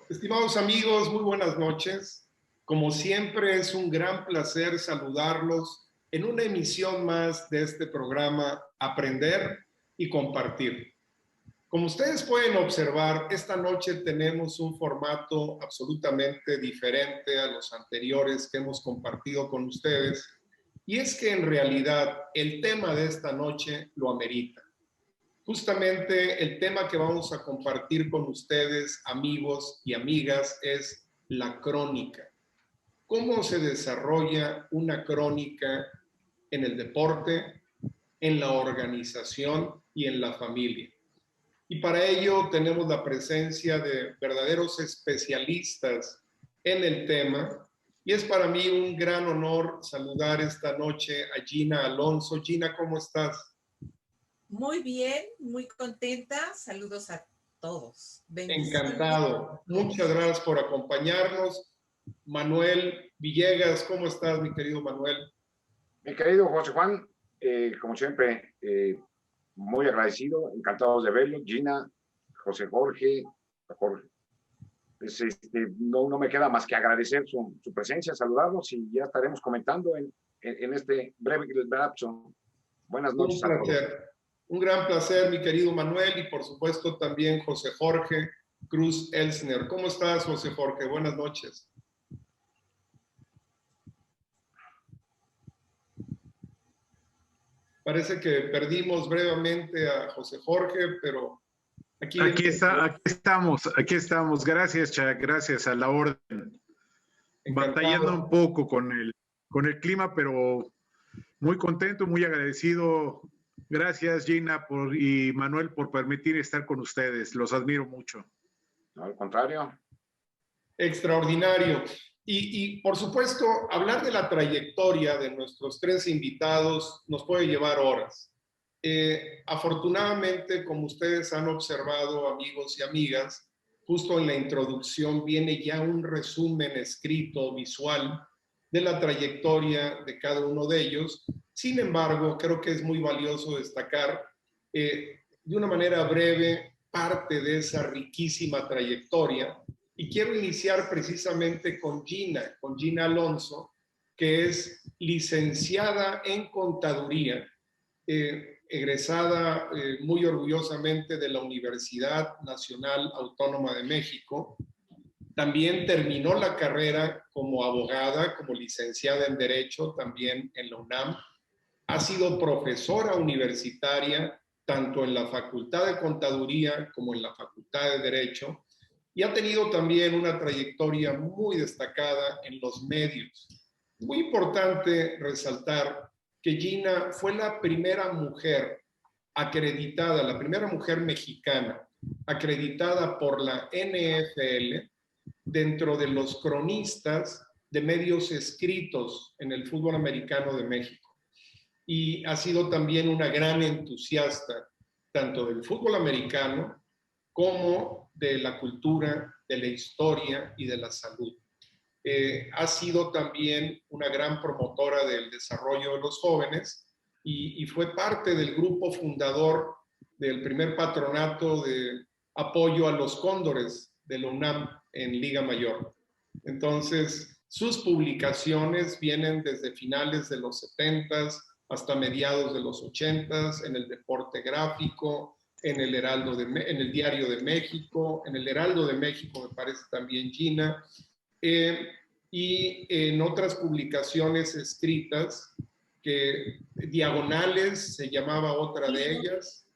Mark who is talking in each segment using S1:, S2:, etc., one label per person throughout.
S1: Estimados amigos, muy buenas noches. Como siempre, es un gran placer saludarlos en una emisión más de este programa Aprender y Compartir. Como ustedes pueden observar, esta noche tenemos un formato absolutamente diferente a los anteriores que hemos compartido con ustedes, y es que en realidad el tema de esta noche lo amerita. Justamente el tema que vamos a compartir con ustedes, amigos y amigas, es la crónica. ¿Cómo se desarrolla una crónica en el deporte, en la organización y en la familia? Y para ello tenemos la presencia de verdaderos especialistas en el tema. Y es para mí un gran honor saludar esta noche a Gina Alonso. Gina, ¿cómo estás?
S2: Muy bien, muy contenta. Saludos a todos.
S1: Encantado. Muchas gracias por acompañarnos. Manuel Villegas, ¿cómo estás, mi querido Manuel?
S3: Mi querido José Juan, como siempre, muy agradecido, encantados de verlo. Gina, José Jorge. Pues, no me queda más que agradecer su presencia, saludarlos y ya estaremos comentando en este breve lapso. Buenas noches a todos.
S1: Un gran placer, mi querido Manuel, y por supuesto también José Jorge Cruz Elsner. ¿Cómo estás, José Jorge? Buenas noches. Parece que perdimos brevemente a José Jorge, pero aquí
S4: estamos. Gracias, Chuck, gracias a la orden.
S1: Encantado.
S4: Batallando un poco con el clima, pero muy contento, muy agradecido. Gracias, Gina y Manuel, por permitir estar con ustedes. Los admiro mucho.
S3: No, al contrario.
S1: Extraordinario. Y por supuesto, hablar de la trayectoria de nuestros tres invitados nos puede llevar horas. Afortunadamente, como ustedes han observado, amigos y amigas, justo en la introducción viene ya un resumen escrito, visual, de la trayectoria de cada uno de ellos. Sin embargo, creo que es muy valioso destacar de una manera breve parte de esa riquísima trayectoria. Y quiero iniciar precisamente con Gina Alonso, que es licenciada en Contaduría, egresada muy orgullosamente de la Universidad Nacional Autónoma de México. También terminó la carrera como abogada, como licenciada en Derecho, también en la UNAM. Ha sido profesora universitaria, tanto en la Facultad de Contaduría como en la Facultad de Derecho, y ha tenido también una trayectoria muy destacada en los medios. Muy importante resaltar que Gina fue la primera mujer acreditada, la primera mujer mexicana acreditada por la NFL dentro de los cronistas de medios escritos en el fútbol americano de México. Y ha sido también una gran entusiasta tanto del fútbol americano como de la cultura, de la historia y de la salud. Ha sido también una gran promotora del desarrollo de los jóvenes y fue parte del grupo fundador del primer patronato de apoyo a los cóndores de la UNAM en Liga Mayor. Entonces, sus publicaciones vienen desde finales de los 70s hasta mediados de los 80s en el deporte gráfico, en el Diario de México, en el Heraldo de México me parece también Gina, y en otras publicaciones escritas, que Diagonales se llamaba otra de ellas,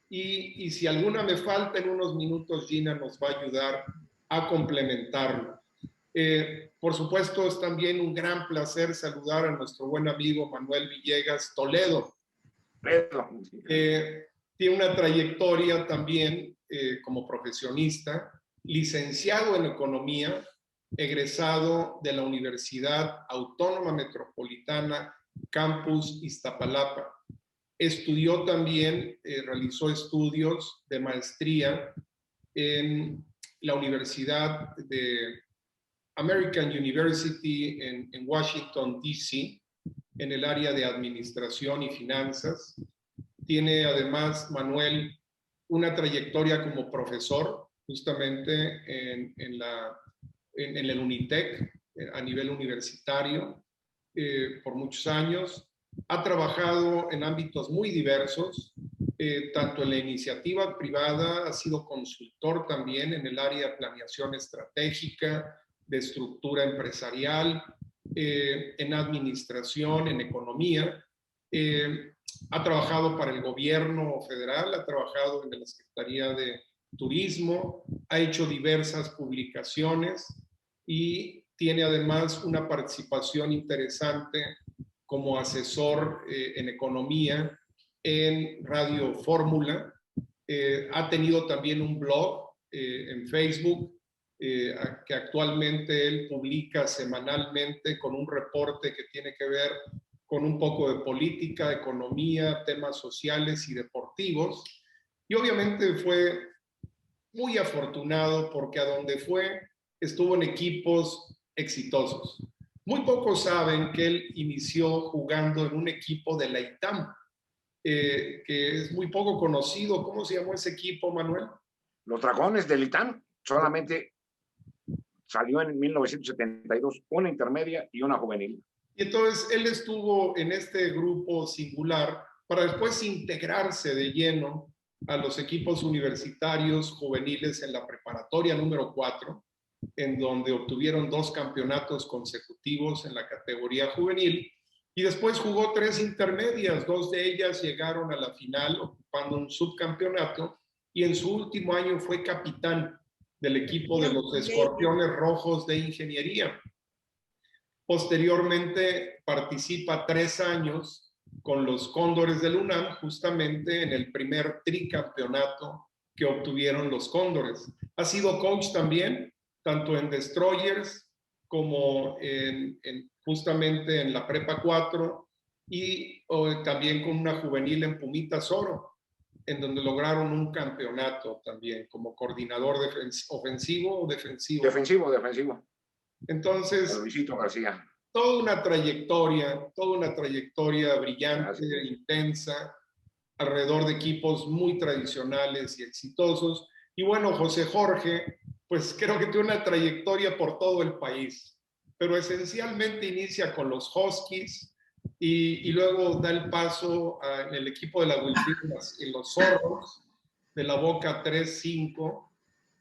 S1: y si alguna me falta en unos minutos, Gina nos va a ayudar a complementarlo. Por supuesto, es también un gran placer saludar a nuestro buen amigo Manuel Villegas Toledo. Tiene una trayectoria también como profesionista, licenciado en Economía, egresado de la Universidad Autónoma Metropolitana, Campus Iztapalapa. Estudió también, realizó estudios de maestría en la Universidad de American University en Washington, D.C., en el área de Administración y Finanzas. Tiene además, Manuel, una trayectoria como profesor justamente en el UNITEC a nivel universitario por muchos años. Ha trabajado en ámbitos muy diversos, tanto en la iniciativa privada, ha sido consultor también en el área de planeación estratégica, de estructura empresarial, en administración, en economía. Ha trabajado para el gobierno federal, ha trabajado en la Secretaría de Turismo, ha hecho diversas publicaciones y tiene además una participación interesante como asesor en economía en Radio Fórmula. Ha tenido también un blog en Facebook que actualmente él publica semanalmente con un reporte que tiene que ver con un poco de política, economía, temas sociales y deportivos. Y obviamente fue muy afortunado porque a donde fue estuvo en equipos exitosos. Muy pocos saben que él inició jugando en un equipo de la ITAM, que es muy poco conocido. ¿Cómo se llamó ese equipo, Manuel?
S3: Los Dragones del ITAM. Solamente salió en 1972 una intermedia y una juvenil.
S1: Y entonces él estuvo en este grupo singular para después integrarse de lleno a los equipos universitarios juveniles en la preparatoria número 4, en donde obtuvieron 2 campeonatos consecutivos en la categoría juvenil, y después jugó 3 intermedias, 2 de ellas llegaron a la final ocupando un subcampeonato, y en su último año fue capitán del equipo de los Escorpiones Rojos de Ingeniería. Posteriormente participa 3 años con los Cóndores del UNAM, justamente en el primer tricampeonato que obtuvieron los Cóndores. Ha sido coach también, tanto en Destroyers como justamente en la Prepa 4 y también con una juvenil en Pumitas Oro, en donde lograron un campeonato también como coordinador ofensivo o defensivo.
S3: Defensivo.
S1: Entonces,
S3: Luisito García.
S1: Toda una trayectoria brillante, intensa, alrededor de equipos muy tradicionales y exitosos. Y bueno, José Jorge, pues creo que tiene una trayectoria por todo el país, pero esencialmente inicia con los Huskies y luego da el paso en el equipo de la Huilpillas y los Zorros de la Boca 3-5,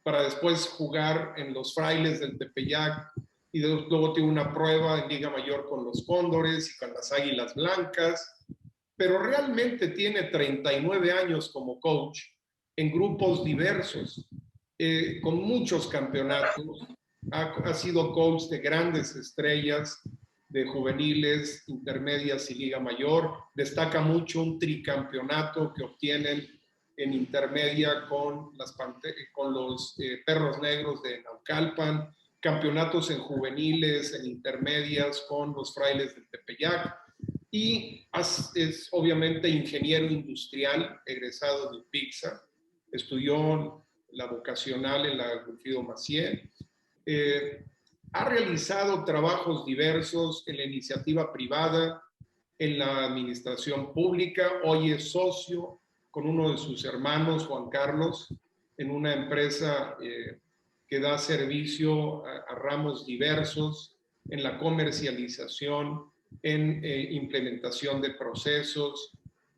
S1: para después jugar en los Frailes del Tepeyac, y luego tiene una prueba en Liga Mayor con los Cóndores y con las Águilas Blancas, pero realmente tiene 39 años como coach en grupos diversos, con muchos campeonatos. Ha sido coach de grandes estrellas, de juveniles, intermedias y Liga Mayor. Destaca mucho un tricampeonato que obtienen en intermedia con los Perros Negros de Naucalpan, campeonatos en juveniles, en intermedias con los Frailes del Tepeyac, y es obviamente ingeniero industrial, egresado de UPIXA, estudió la vocacional en la Wilfrido Macié, ha realizado trabajos diversos en la iniciativa privada, en la administración pública. Hoy es socio con uno de sus hermanos, Juan Carlos, en una empresa que da servicio a ramos diversos en la comercialización, en implementación de procesos.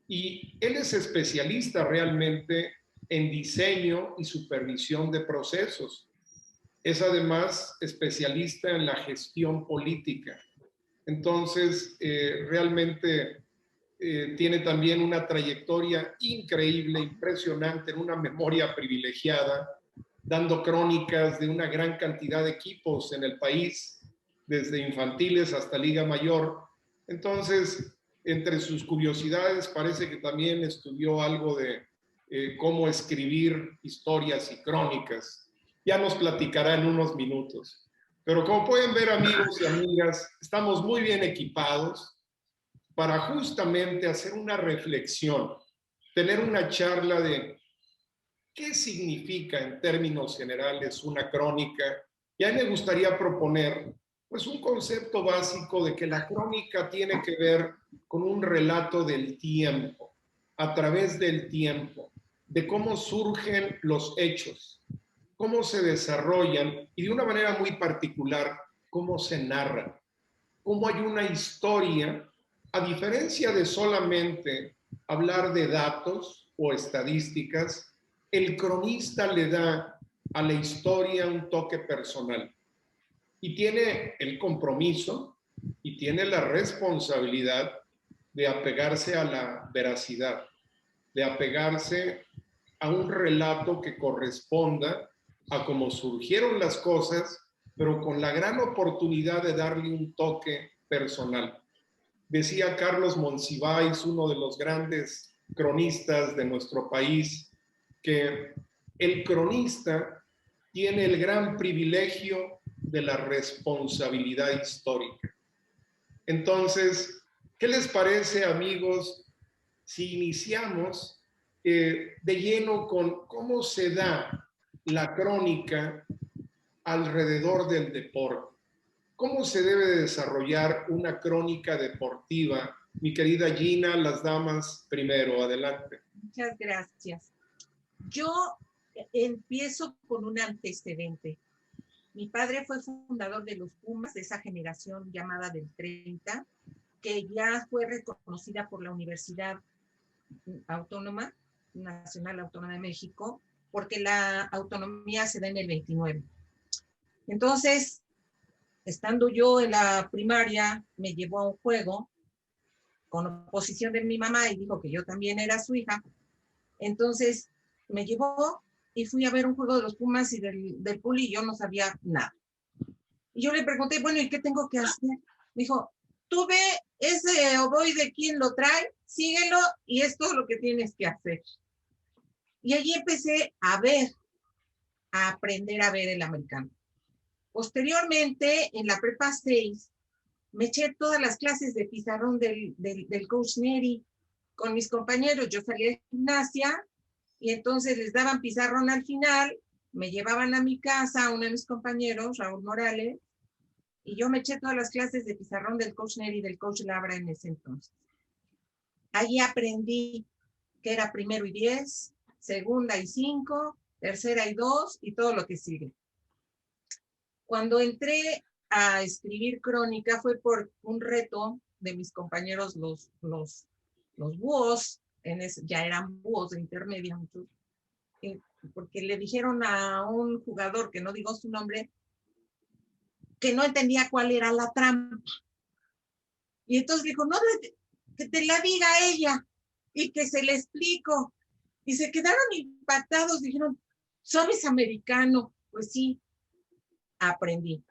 S1: Y él es especialista realmente en diseño y supervisión de procesos. Es además especialista en la gestión política. Entonces, realmente tiene también una trayectoria increíble, impresionante, en una memoria privilegiada, dando crónicas de una gran cantidad de equipos en el país, desde infantiles hasta Liga Mayor. Entonces, entre sus curiosidades, parece que también estudió algo de cómo escribir historias y crónicas. Ya nos platicará en unos minutos. Pero como pueden ver, amigos y amigas, estamos muy bien equipados para justamente hacer una reflexión, tener una charla de qué significa en términos generales una crónica. Y a mí me gustaría proponer pues un concepto básico de que la crónica tiene que ver con un relato del tiempo, a través del tiempo, de cómo surgen los hechos, cómo se desarrollan y de una manera muy particular, cómo se narran, cómo hay una historia, a diferencia de solamente hablar de datos o estadísticas, el cronista le da a la historia un toque personal y tiene el compromiso y tiene la responsabilidad de apegarse a la veracidad, de apegarse a un relato que corresponda a cómo surgieron las cosas, pero con la gran oportunidad de darle un toque personal. Decía Carlos Monsiváis, uno de los grandes cronistas de nuestro país, que el cronista tiene el gran privilegio de la responsabilidad histórica. Entonces, ¿qué les parece, amigos, si iniciamos de lleno con cómo se da la crónica alrededor del deporte? ¿Cómo se debe desarrollar una crónica deportiva? Mi querida Gina, las damas primero, adelante.
S2: Muchas gracias. Yo empiezo con un antecedente. Mi padre fue fundador de los Pumas, de esa generación llamada del 30, que ya fue reconocida por la Universidad Autónoma, Nacional Autónoma de México, porque la autonomía se da en el 29. Entonces, estando yo en la primaria, me llevó a un juego con oposición de mi mamá y dijo que yo también era su hija. Entonces, me llevó y fui a ver un juego de los Pumas y del Puli y yo no sabía nada. Y yo le pregunté, bueno, ¿y qué tengo que hacer? Me dijo, tú ve ese ovoide, ¿quién lo trae? Síguelo y es todo lo que tienes que hacer. Y allí empecé a ver, a aprender a ver el americano. Posteriormente, en la prepa 6, me eché todas las clases de pizarrón del coach Neri con mis compañeros. Yo salía de gimnasia y entonces les daban pizarrón al final, me llevaban a mi casa, a uno de mis compañeros, Raúl Morales, y yo me eché todas las clases de pizarrón del coach Neri y del coach Labra en ese entonces. Allí aprendí que era primero y 10, segunda y 5, tercera y 2 y todo lo que sigue. Cuando entré a escribir crónica fue por un reto de mis compañeros, los búhos, ya eran búhos de intermedia, muchos, porque le dijeron a un jugador, que no digo su nombre, que no entendía cuál era la trampa. Y entonces dijo, no, que te la diga ella y que se le explico. Y se quedaron impactados, dijeron, ¿sabes americano? Pues sí, aprendí.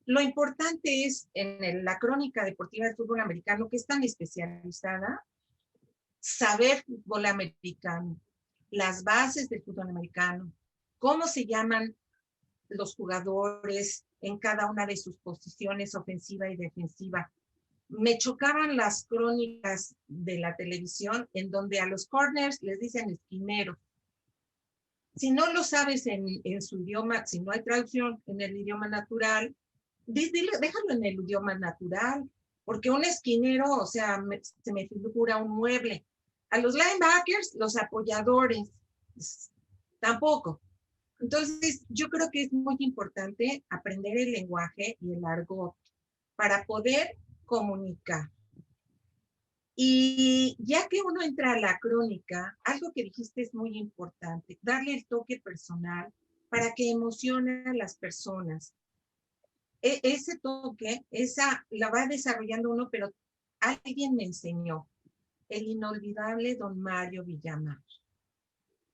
S2: Lo importante es en la crónica deportiva del fútbol americano, que es tan especializada, saber fútbol americano, las bases del fútbol americano, cómo se llaman los jugadores en cada una de sus posiciones ofensiva y defensiva. Me chocaban las crónicas de la televisión en donde a los corners les dicen esquineros. Si no lo sabes en su idioma, si no hay traducción en el idioma natural, déjalo en el idioma natural, porque un esquinero, o sea, se me figura un mueble. A los linebackers, los apoyadores, tampoco. Entonces, yo creo que es muy importante aprender el lenguaje y el argot para poder comunicar. Y ya que uno entra a la crónica, algo que dijiste es muy importante, darle el toque personal para que emocione a las personas. Ese toque, la va desarrollando uno, pero alguien me enseñó, el inolvidable don Mario Villamar,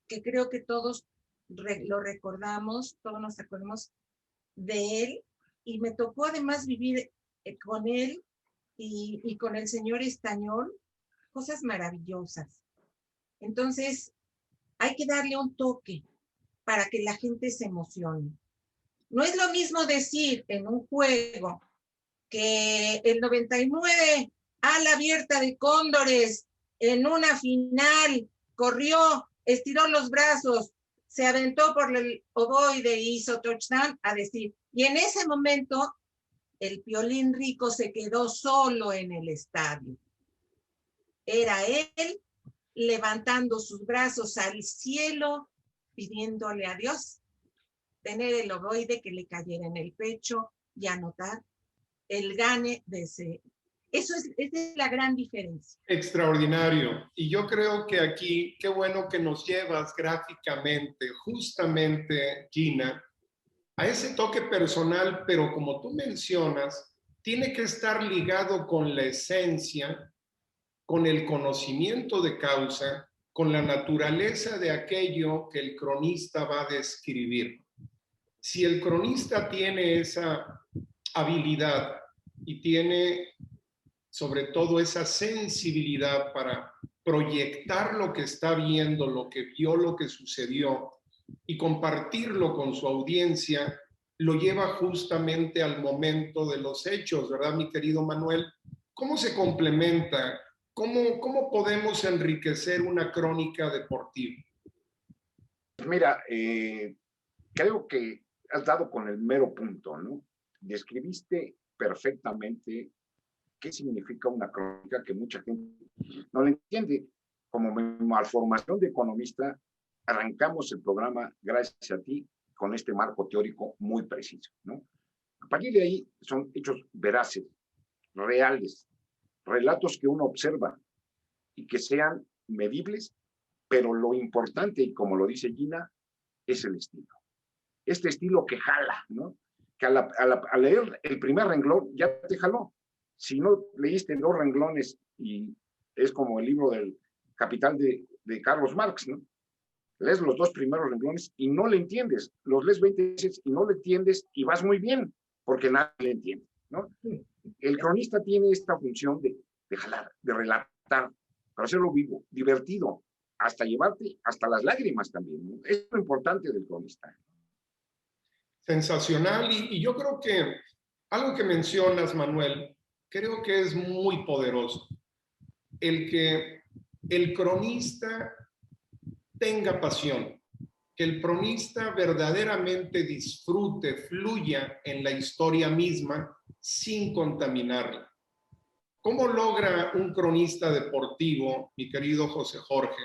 S2: que creo que todos lo recordamos, todos nos acordamos de él, y me tocó además vivir con él y con el señor Estañol, cosas maravillosas. Entonces, hay que darle un toque para que la gente se emocione. No es lo mismo decir en un juego que el 99 ala abierta de Cóndores en una final corrió, estiró los brazos, se aventó por el ovoide y hizo touchdown, a decir, y en ese momento el Piolín Rico se quedó solo en el estadio. Era él levantando sus brazos al cielo, pidiéndole a Dios tener el ovoide que le cayera en el pecho y anotar el gane de ese. Esa es la gran diferencia.
S1: Extraordinario. Y yo creo que aquí, qué bueno que nos llevas gráficamente, justamente, Gina, a ese toque personal, pero como tú mencionas, tiene que estar ligado con la esencia, con el conocimiento de causa, con la naturaleza de aquello que el cronista va a describir. Si el cronista tiene esa habilidad y tiene sobre todo esa sensibilidad para proyectar lo que está viendo, lo que vio, lo que sucedió y compartirlo con su audiencia, lo lleva justamente al momento de los hechos, ¿verdad, mi querido Manuel? ¿Cómo se complementa? ¿Cómo podemos enriquecer una crónica deportiva?
S3: Mira, creo que has dado con el mero punto, ¿no? Describiste perfectamente qué significa una crónica que mucha gente no lo entiende. Como malformación de economista, arrancamos el programa gracias a ti con este marco teórico muy preciso, ¿no? A partir de ahí son hechos veraces, reales, relatos que uno observa y que sean medibles, pero lo importante, y como lo dice Gina, es el estilo. Este estilo que jala, ¿no? Que al leer el primer renglón ya te jaló. Si no leíste 2 renglones, y es como el libro del Capital de Carlos Marx, ¿no? Lees los 2 primeros renglones y no le entiendes. Los lees 20 veces y no le entiendes y vas muy bien, porque nadie le entiende, ¿no? El cronista tiene esta función de jalar, de relatar, para hacerlo vivo, divertido, hasta llevarte hasta las lágrimas también, ¿no? Es lo importante del cronista.
S1: Sensacional. Y yo creo que algo que mencionas, Manuel, creo que es muy poderoso. El que el cronista tenga pasión, que el cronista verdaderamente disfrute, fluya en la historia misma sin contaminarla. ¿Cómo logra un cronista deportivo, mi querido José Jorge,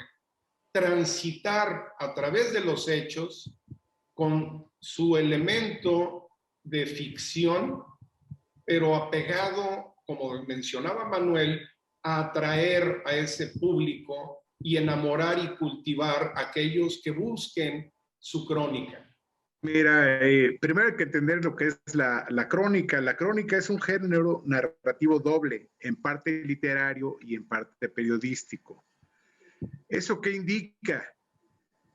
S1: transitar a través de los hechos con su elemento de ficción, pero apegado, como mencionaba Manuel, a atraer a ese público y enamorar y cultivar a aquellos que busquen su crónica?
S4: Mira, primero hay que entender lo que es la crónica. La crónica es un género narrativo doble, en parte literario y en parte periodístico. ¿Eso qué indica?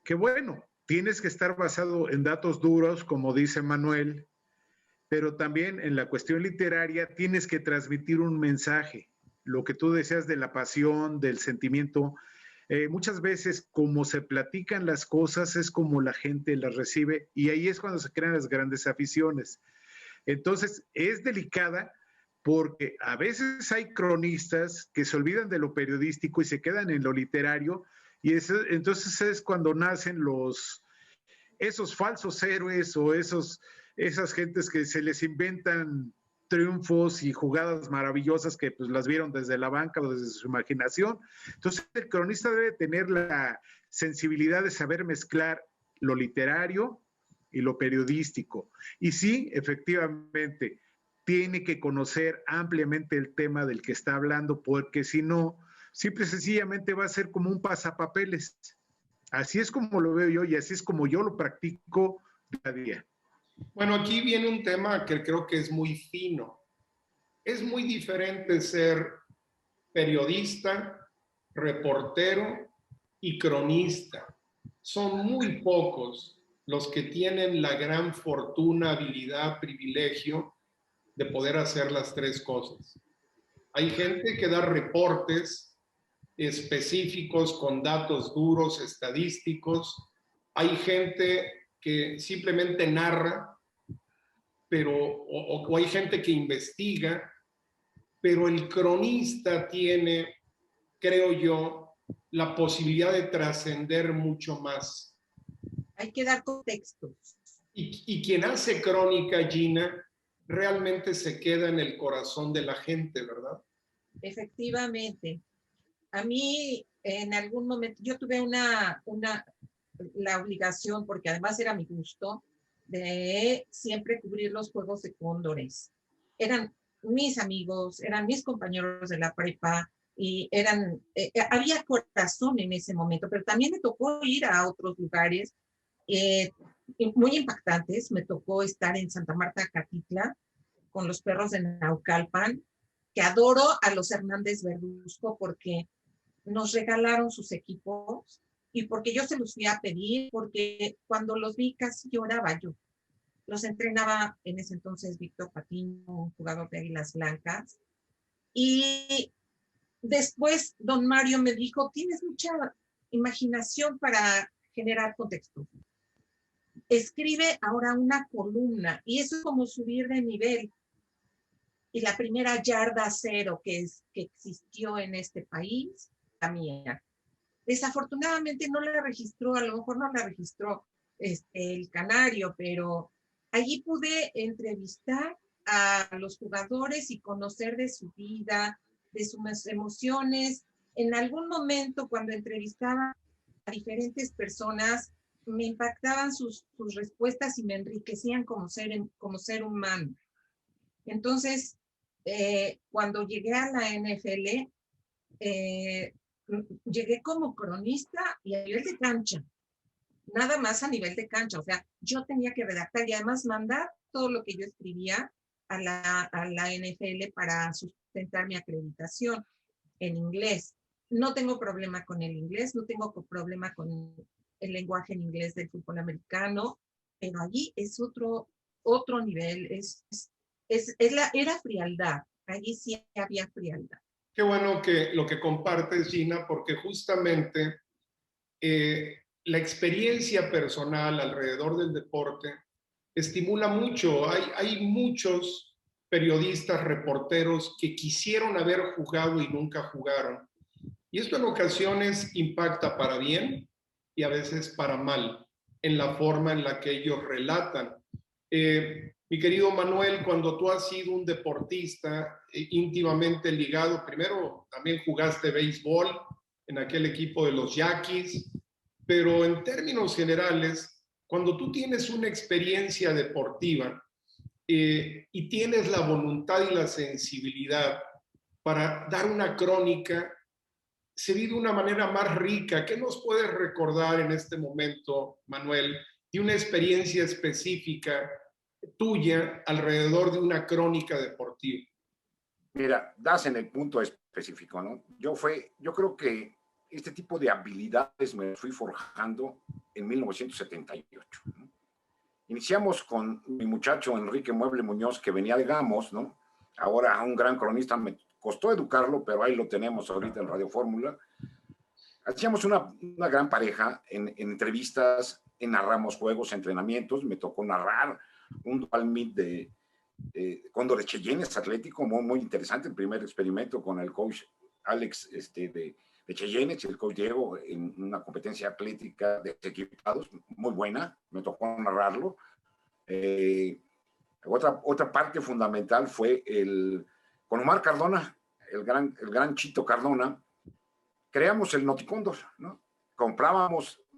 S4: Que bueno, tienes que estar basado en datos duros, como dice Manuel, pero también en la cuestión literaria tienes que transmitir un mensaje. Lo que tú decías de la pasión, del sentimiento, muchas veces como se platican las cosas es como la gente las recibe y ahí es cuando se crean las grandes aficiones. Entonces es delicada porque a veces hay cronistas que se olvidan de lo periodístico y se quedan en lo literario y entonces es cuando nacen esos falsos héroes o esas gentes que se les inventan triunfos y jugadas maravillosas que pues las vieron desde la banca o desde su imaginación. Entonces el cronista debe tener la sensibilidad de saber mezclar lo literario y lo periodístico. Y sí, efectivamente, tiene que conocer ampliamente el tema del que está hablando, porque si no, simple y sencillamente va a ser como un pasapapeles. Así es como lo veo yo y así es como yo lo practico día a día.
S1: Bueno, aquí viene un tema que creo que es muy fino. Es muy diferente ser periodista, reportero y cronista. Son muy pocos los que tienen la gran fortuna, habilidad, privilegio de poder hacer las 3 cosas. Hay gente que da reportes específicos con datos duros, estadísticos. Hay gente que simplemente narra, pero o hay gente que investiga, pero el cronista tiene, creo yo, la posibilidad de trascender mucho más.
S2: Hay que dar contextos.
S1: Y quien hace crónica, Gina, realmente se queda en el corazón de la gente, ¿verdad?
S2: Efectivamente. A mí, en algún momento, yo tuve la obligación, porque además era mi gusto, de siempre cubrir los Juegos de Cóndores. Eran mis amigos, eran mis compañeros de la prepa y había corazón en ese momento, pero también me tocó ir a otros lugares muy impactantes. Me tocó estar en Santa Marta, Catitla, con los Perros de Naucalpan, que adoro a los Hernández Verduzco porque nos regalaron sus equipos y porque yo se los fui a pedir, porque cuando los vi casi lloraba yo. Los entrenaba en ese entonces Víctor Patiño, un jugador de Águilas Blancas. Y después don Mario me dijo, tienes mucha imaginación para generar contexto. Escribe ahora una columna y eso es como subir de nivel. Y la primera yarda cero que existió en este país, la mía. Desafortunadamente no la registró, a lo mejor no la registró el Canario, pero allí pude entrevistar a los jugadores y conocer de su vida, de sus emociones. En algún momento, cuando entrevistaba a diferentes personas, me impactaban sus respuestas y me enriquecían como ser humano. Entonces, cuando llegué a la NFL, llegué como cronista y a nivel de cancha, nada más a nivel de cancha. O sea, yo tenía que redactar y además mandar todo lo que yo escribía a la NFL para sustentar mi acreditación en inglés. No tengo problema con el inglés, no tengo problema con el lenguaje en inglés del fútbol americano, pero allí es otro nivel, era frialdad, allí sí había frialdad.
S1: Qué bueno que lo que compartes, Gina, porque justamente la experiencia personal alrededor del deporte estimula mucho. Hay muchos periodistas, reporteros que quisieron haber jugado y nunca jugaron. Y esto en ocasiones impacta para bien y a veces para mal en la forma en la que ellos relatan. Mi querido Manuel, cuando tú has sido un deportista íntimamente ligado, primero también jugaste béisbol en aquel equipo de los Yaquis, pero en términos generales, cuando tú tienes una experiencia deportiva y tienes la voluntad y la sensibilidad para dar una crónica, se vive de una manera más rica. ¿Qué nos puedes recordar en este momento, Manuel, de una experiencia específica tuya alrededor de una crónica deportiva?
S3: Mira, das en el punto específico, ¿no? Yo creo que este tipo de habilidades me fui forjando en 1978, ¿no? Iniciamos con mi muchacho Enrique Mueble Muñoz, que venía de Gamos, ¿no? Ahora un gran cronista, me costó educarlo, pero ahí lo tenemos ahorita en Radio Fórmula. Hacíamos una gran pareja en entrevistas, narramos juegos, entrenamientos. Me tocó narrar un dual meet de Cóndores Cheyennes Atlético, muy interesante, el primer experimento con el coach Alex de Cheyennes y el coach Diego en una competencia atlética de equipados, muy buena, me tocó narrarlo. Otra parte fundamental fue con Omar Cardona, el gran Chito Cardona, creamos el Noticóndor, ¿no?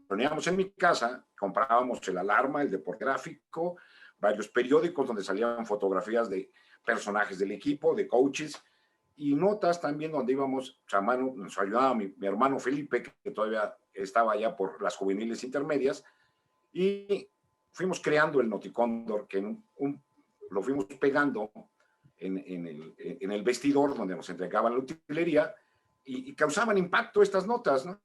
S3: Poníamos en mi casa, comprábamos el Alarma, el Deporte Gráfico, varios periódicos donde salían fotografías de personajes del equipo, de coaches, y notas también donde íbamos, a mano, nos ayudaba mi hermano Felipe, que todavía estaba allá por las juveniles intermedias, y fuimos creando el Noticóndor, que lo fuimos pegando en el vestidor donde nos entregaban la utilería, y causaban impacto estas notas, ¿no?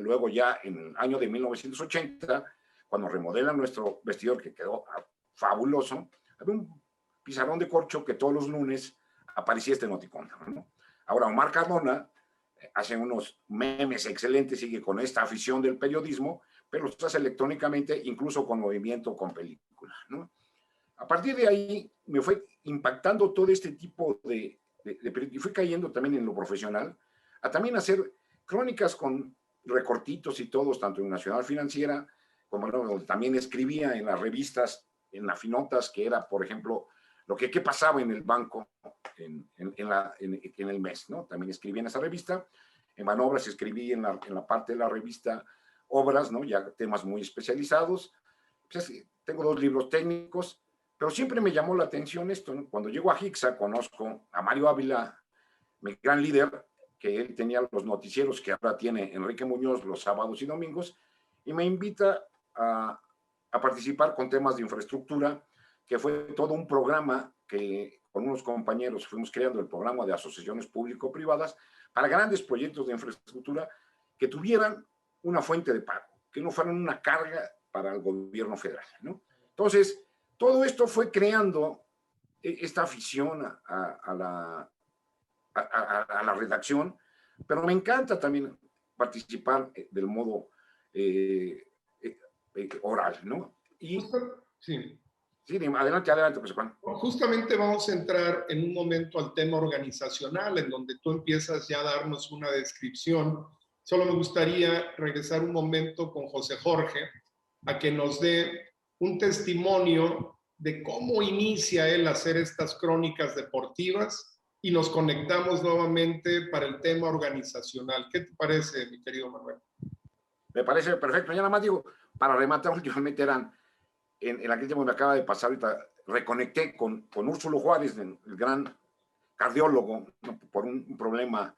S3: Luego ya en el año de 1980, cuando remodelan nuestro vestidor, que quedó fabuloso, había un pizarrón de corcho que todos los lunes aparecía este Noticóndor, ¿no? Ahora Omar Cardona hace unos memes excelentes, sigue con esta afición del periodismo, pero los hace electrónicamente, incluso con movimiento, con película, ¿no? A partir de ahí me fue impactando todo este tipo de y fui cayendo también en lo profesional, a también hacer crónicas con recortitos y todos, tanto en Nacional Financiera, como también escribía en las revistas, en las finotas, que era, por ejemplo, qué pasaba en el banco en el mes, ¿no? También escribí en esa revista. En Manobras escribí en la parte de la revista Obras, ¿no? Ya temas muy especializados. sea, sí, tengo 2 libros técnicos, pero siempre me llamó la atención esto, ¿no? Cuando llego a HICSA, conozco a Mario Ávila, mi gran líder, que él tenía los noticieros que ahora tiene Enrique Muñoz los sábados y domingos, y me invita a participar con temas de infraestructura, que fue todo un programa que con unos compañeros fuimos creando, el programa de asociaciones público-privadas, para grandes proyectos de infraestructura que tuvieran una fuente de pago, que no fueran una carga para el gobierno federal, ¿no? Entonces, todo esto fue creando esta afición a la redacción, pero me encanta también participar del modo oral, ¿no? Y
S1: Sí.
S3: sí, adelante, adelante, José Juan.
S1: Justamente vamos a entrar en un momento al tema organizacional, en donde tú empiezas ya a darnos una descripción. Solo me gustaría regresar un momento con José Jorge a que nos dé un testimonio de cómo inicia él a hacer estas crónicas deportivas y nos conectamos nuevamente para el tema organizacional. ¿Qué te parece, mi querido Manuel?
S3: Me parece perfecto. Ya nada más digo, para rematar, últimamente eran, en aquel tiempo me acaba de pasar ahorita, reconecté con Úrsulo Juárez, el gran cardiólogo, ¿no? Por un problema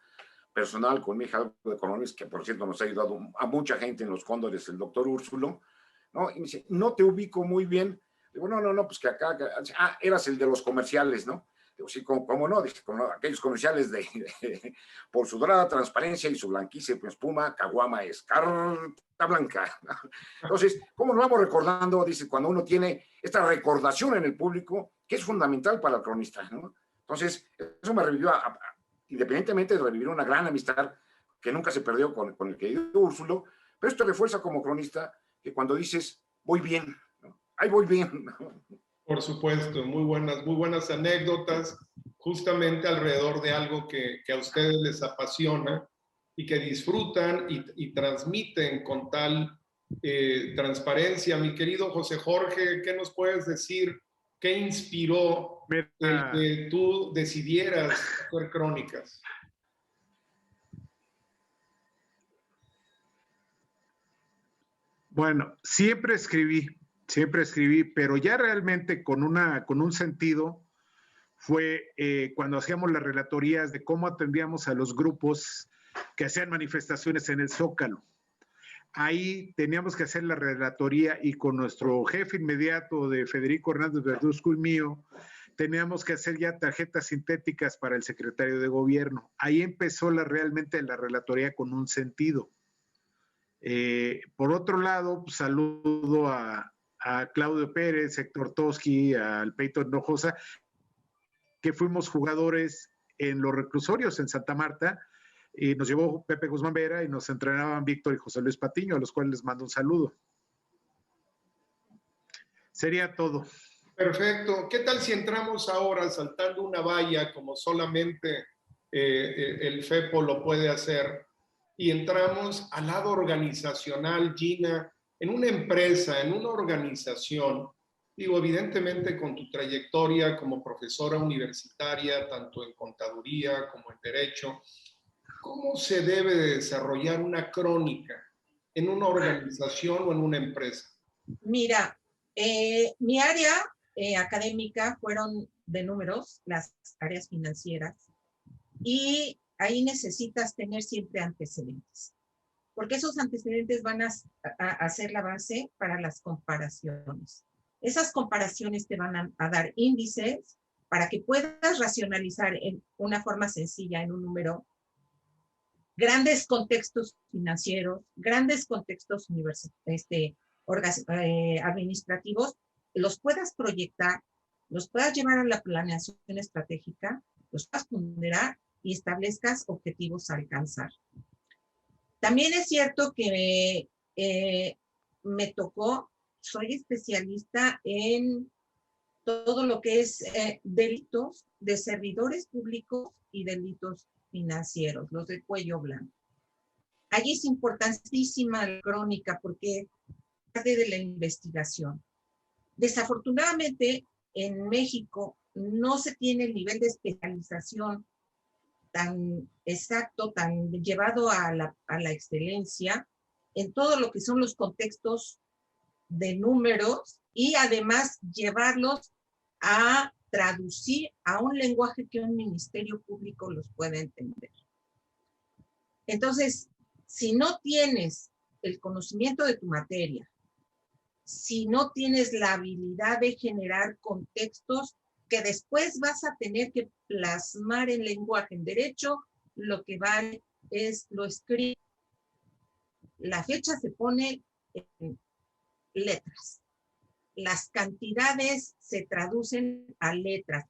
S3: personal con mi hija de coronavirus, que por cierto nos ha ayudado a mucha gente en los Cóndores, el doctor Úrsulo, ¿no? Y me dice, no te ubico muy bien. Digo, no, pues que acá, eras el de los comerciales, ¿no? Digo, sí, ¿cómo no? Dije, como no, aquellos comerciales por su dorada transparencia y su blanquísima espuma, caguama es carta blanca. Entonces, ¿cómo nos vamos recordando? Dice, cuando uno tiene esta recordación en el público, que es fundamental para el cronista, ¿no? Entonces, eso me revivió, independientemente de revivir una gran amistad que nunca se perdió con el querido Úrsulo, pero esto refuerza como cronista que cuando dices, voy bien, ¿no? Ahí voy bien, ¿no?
S1: Por supuesto, muy buenas anécdotas, justamente alrededor de algo que a ustedes les apasiona y que disfrutan y transmiten con tal transparencia. Mi querido José Jorge, ¿qué nos puedes decir? ¿Qué inspiró el que tú decidieras hacer crónicas?
S4: Bueno, siempre escribí, pero ya realmente con un sentido fue cuando hacíamos las relatorías de cómo atendíamos a los grupos que hacían manifestaciones en el Zócalo. Ahí teníamos que hacer la relatoría y con nuestro jefe inmediato de Federico Hernández Verduzco y mío, teníamos que hacer ya tarjetas sintéticas para el secretario de gobierno. Ahí empezó realmente la relatoría con un sentido. Por otro lado, pues, saludo a Claudio Pérez, Héctor Toski, al Peito Hinojosa, que fuimos jugadores en los reclusorios en Santa Marta, y nos llevó Pepe Guzmán Vera y nos entrenaban Víctor y José Luis Patiño, a los cuales les mando un saludo. Sería todo.
S1: Perfecto. ¿Qué tal si entramos ahora saltando una valla como solamente el FEPO lo puede hacer y entramos al lado organizacional, Gina, en una empresa, en una organización? Digo, evidentemente con tu trayectoria como profesora universitaria, tanto en contaduría como en derecho, ¿cómo se debe de desarrollar una crónica en una organización o en una empresa?
S2: Mira, mi área académica fueron de números, las áreas financieras, y ahí necesitas tener siempre antecedentes, porque esos antecedentes van a ser la base para las comparaciones. Esas comparaciones te van a dar índices para que puedas racionalizar en una forma sencilla en un número grandes contextos financieros, grandes contextos administrativos, los puedas proyectar, los puedas llevar a la planeación estratégica, los puedas ponderar y establezcas objetivos a alcanzar. También es cierto que me tocó, soy especialista en todo lo que es delitos de servidores públicos y delitos financieros, los de cuello blanco. Allí es importantísima la crónica porque parte de la investigación. Desafortunadamente, en México no se tiene el nivel de especialización tan exacto, tan llevado a la excelencia en todo lo que son los contextos de números y además llevarlos a traducir a un lenguaje que un ministerio público los pueda entender. Entonces, si no tienes el conocimiento de tu materia, si no tienes la habilidad de generar contextos que después vas a tener que plasmar en lenguaje, en derecho, lo que vale es lo escrito. La fecha se pone en letras. Las cantidades se traducen a letras.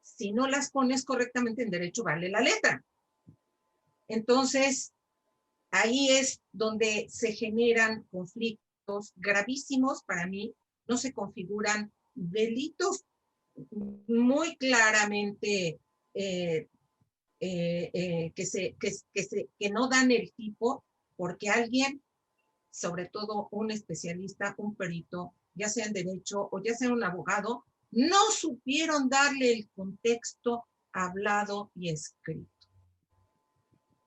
S2: Si no las pones correctamente en derecho, vale la letra. Entonces, ahí es donde se generan conflictos gravísimos para mí. No se configuran delitos muy claramente que no dan el tipo, porque alguien, sobre todo un especialista, un perito, ya sea en derecho o ya sea un abogado, no supieron darle el contexto hablado y escrito.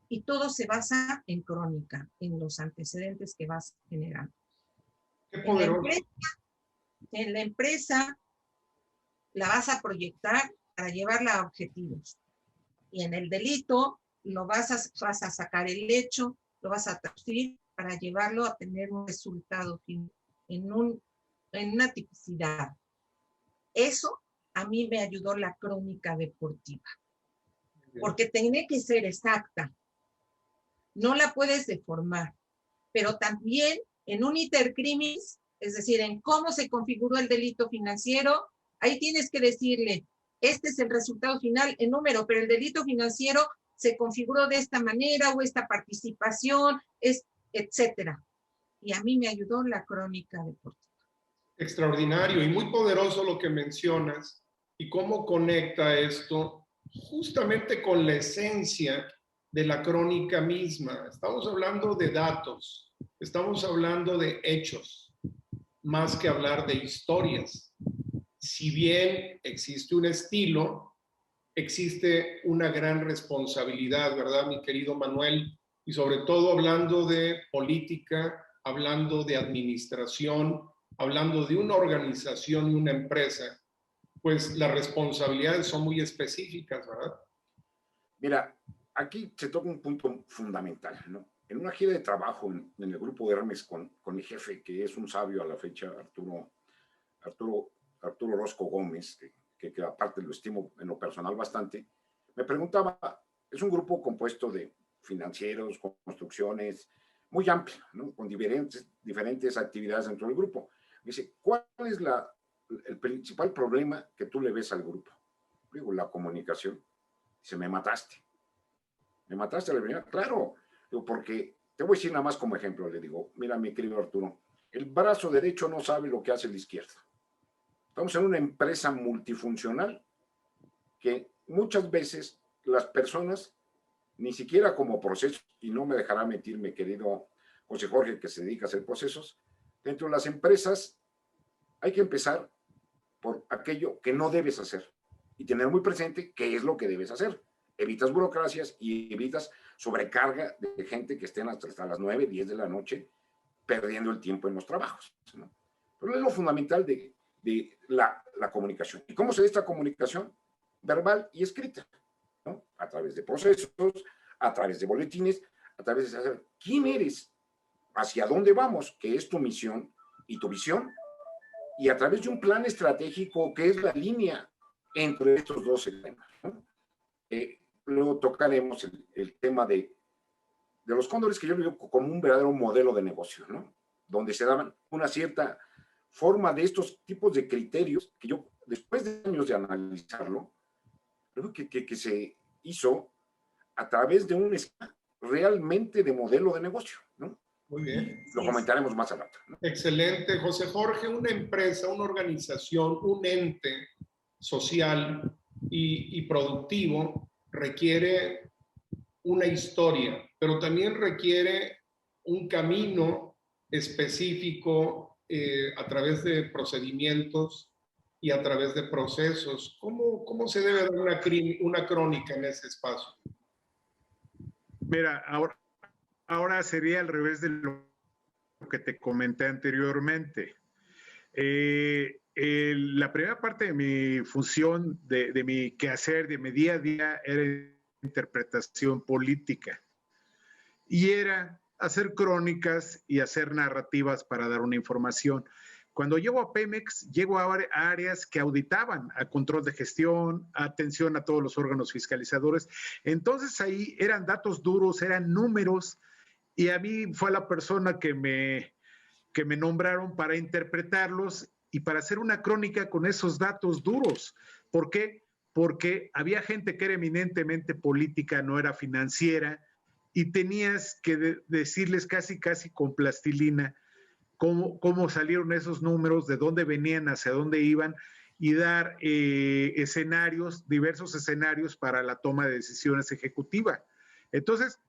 S2: Y todo se basa en crónica, en los antecedentes que vas generando.
S1: Qué poderoso.
S2: En la empresa la vas a proyectar para llevarla a objetivos. Y en el delito vas a sacar el hecho, lo vas a traducir para llevarlo a tener un resultado en una tipicidad. Eso a mí me ayudó la crónica deportiva, porque tiene que ser exacta. No la puedes deformar, pero también en un iter criminis, es decir, en cómo se configuró el delito financiero, ahí tienes que decirle, este es el resultado final en número, pero el delito financiero se configuró de esta manera o esta participación, etcétera. Y a mí me ayudó la crónica deportiva.
S1: Extraordinario y muy poderoso lo que mencionas y cómo conecta esto justamente con la esencia de la crónica misma. Estamos hablando de datos, estamos hablando de hechos, más que hablar de historias. Si bien existe un estilo, existe una gran responsabilidad, ¿verdad, mi querido Manuel? Y sobre todo hablando de política, hablando de administración, hablando de una organización y una empresa, pues las responsabilidades son muy específicas, ¿verdad?
S3: Mira, aquí se toca un punto fundamental, ¿no? En una gira de trabajo en el grupo de Hermes con mi jefe, que es un sabio a la fecha, Arturo Orozco Gómez, que aparte lo estimo en lo personal bastante, me preguntaba, es un grupo compuesto de financieros, construcciones, muy amplio, ¿no? Con diferentes actividades dentro del grupo. Me dice, ¿cuál es el principal problema que tú le ves al grupo? Digo, la comunicación. Dice, me mataste. ¿Me mataste a la primera? Claro, digo, porque te voy a decir nada más como ejemplo. Le digo, mira, mi querido Arturo, el brazo derecho no sabe lo que hace el izquierdo. Estamos en una empresa multifuncional que muchas veces las personas, ni siquiera como proceso, y no me dejará mentir mi querido José Jorge, que se dedica a hacer procesos, dentro de las empresas hay que empezar por aquello que no debes hacer y tener muy presente qué es lo que debes hacer. Evitas burocracias y evitas sobrecarga de gente que estén hasta las 9, 10 de la noche perdiendo el tiempo en los trabajos, ¿no? Pero es lo fundamental de la comunicación. ¿Y cómo se da esta comunicación? Verbal y escrita, ¿no? A través de procesos, a través de boletines, a través de saber quién eres, hacia dónde vamos, que es tu misión y tu visión, y a través de un plan estratégico que es la línea entre estos dos temas, ¿no? Luego tocaremos el tema de los cóndores, que yo lo veo como un verdadero modelo de negocio, ¿no? Donde se daban una cierta forma de estos tipos de criterios que yo, después de años de analizarlo, creo que se hizo a través de un esquema realmente de modelo de negocio, ¿no?
S1: Muy bien.
S3: Lo comentaremos más adelante, ¿no?
S1: Excelente, José Jorge. Una empresa, una organización, un ente social y productivo requiere una historia, pero también requiere un camino específico a través de procedimientos y a través de procesos. ¿Cómo se debe dar una crónica en ese espacio?
S4: Mira, ahora sería al revés de lo que te comenté anteriormente. La primera parte de mi función, de mi quehacer, de mi día a día, era interpretación política. Y era hacer crónicas y hacer narrativas para dar una información. Cuando llego a Pemex, llego a áreas que auditaban a control de gestión, atención a todos los órganos fiscalizadores. Entonces ahí eran datos duros, eran números, y a mí fue la persona que me nombraron para interpretarlos y para hacer una crónica con esos datos duros. ¿Por qué? Porque había gente que era eminentemente política, no era financiera, y tenías que decirles casi con plastilina cómo salieron esos números, de dónde venían, hacia dónde iban, y dar escenarios, diversos escenarios para la toma de decisiones ejecutiva. Entonces,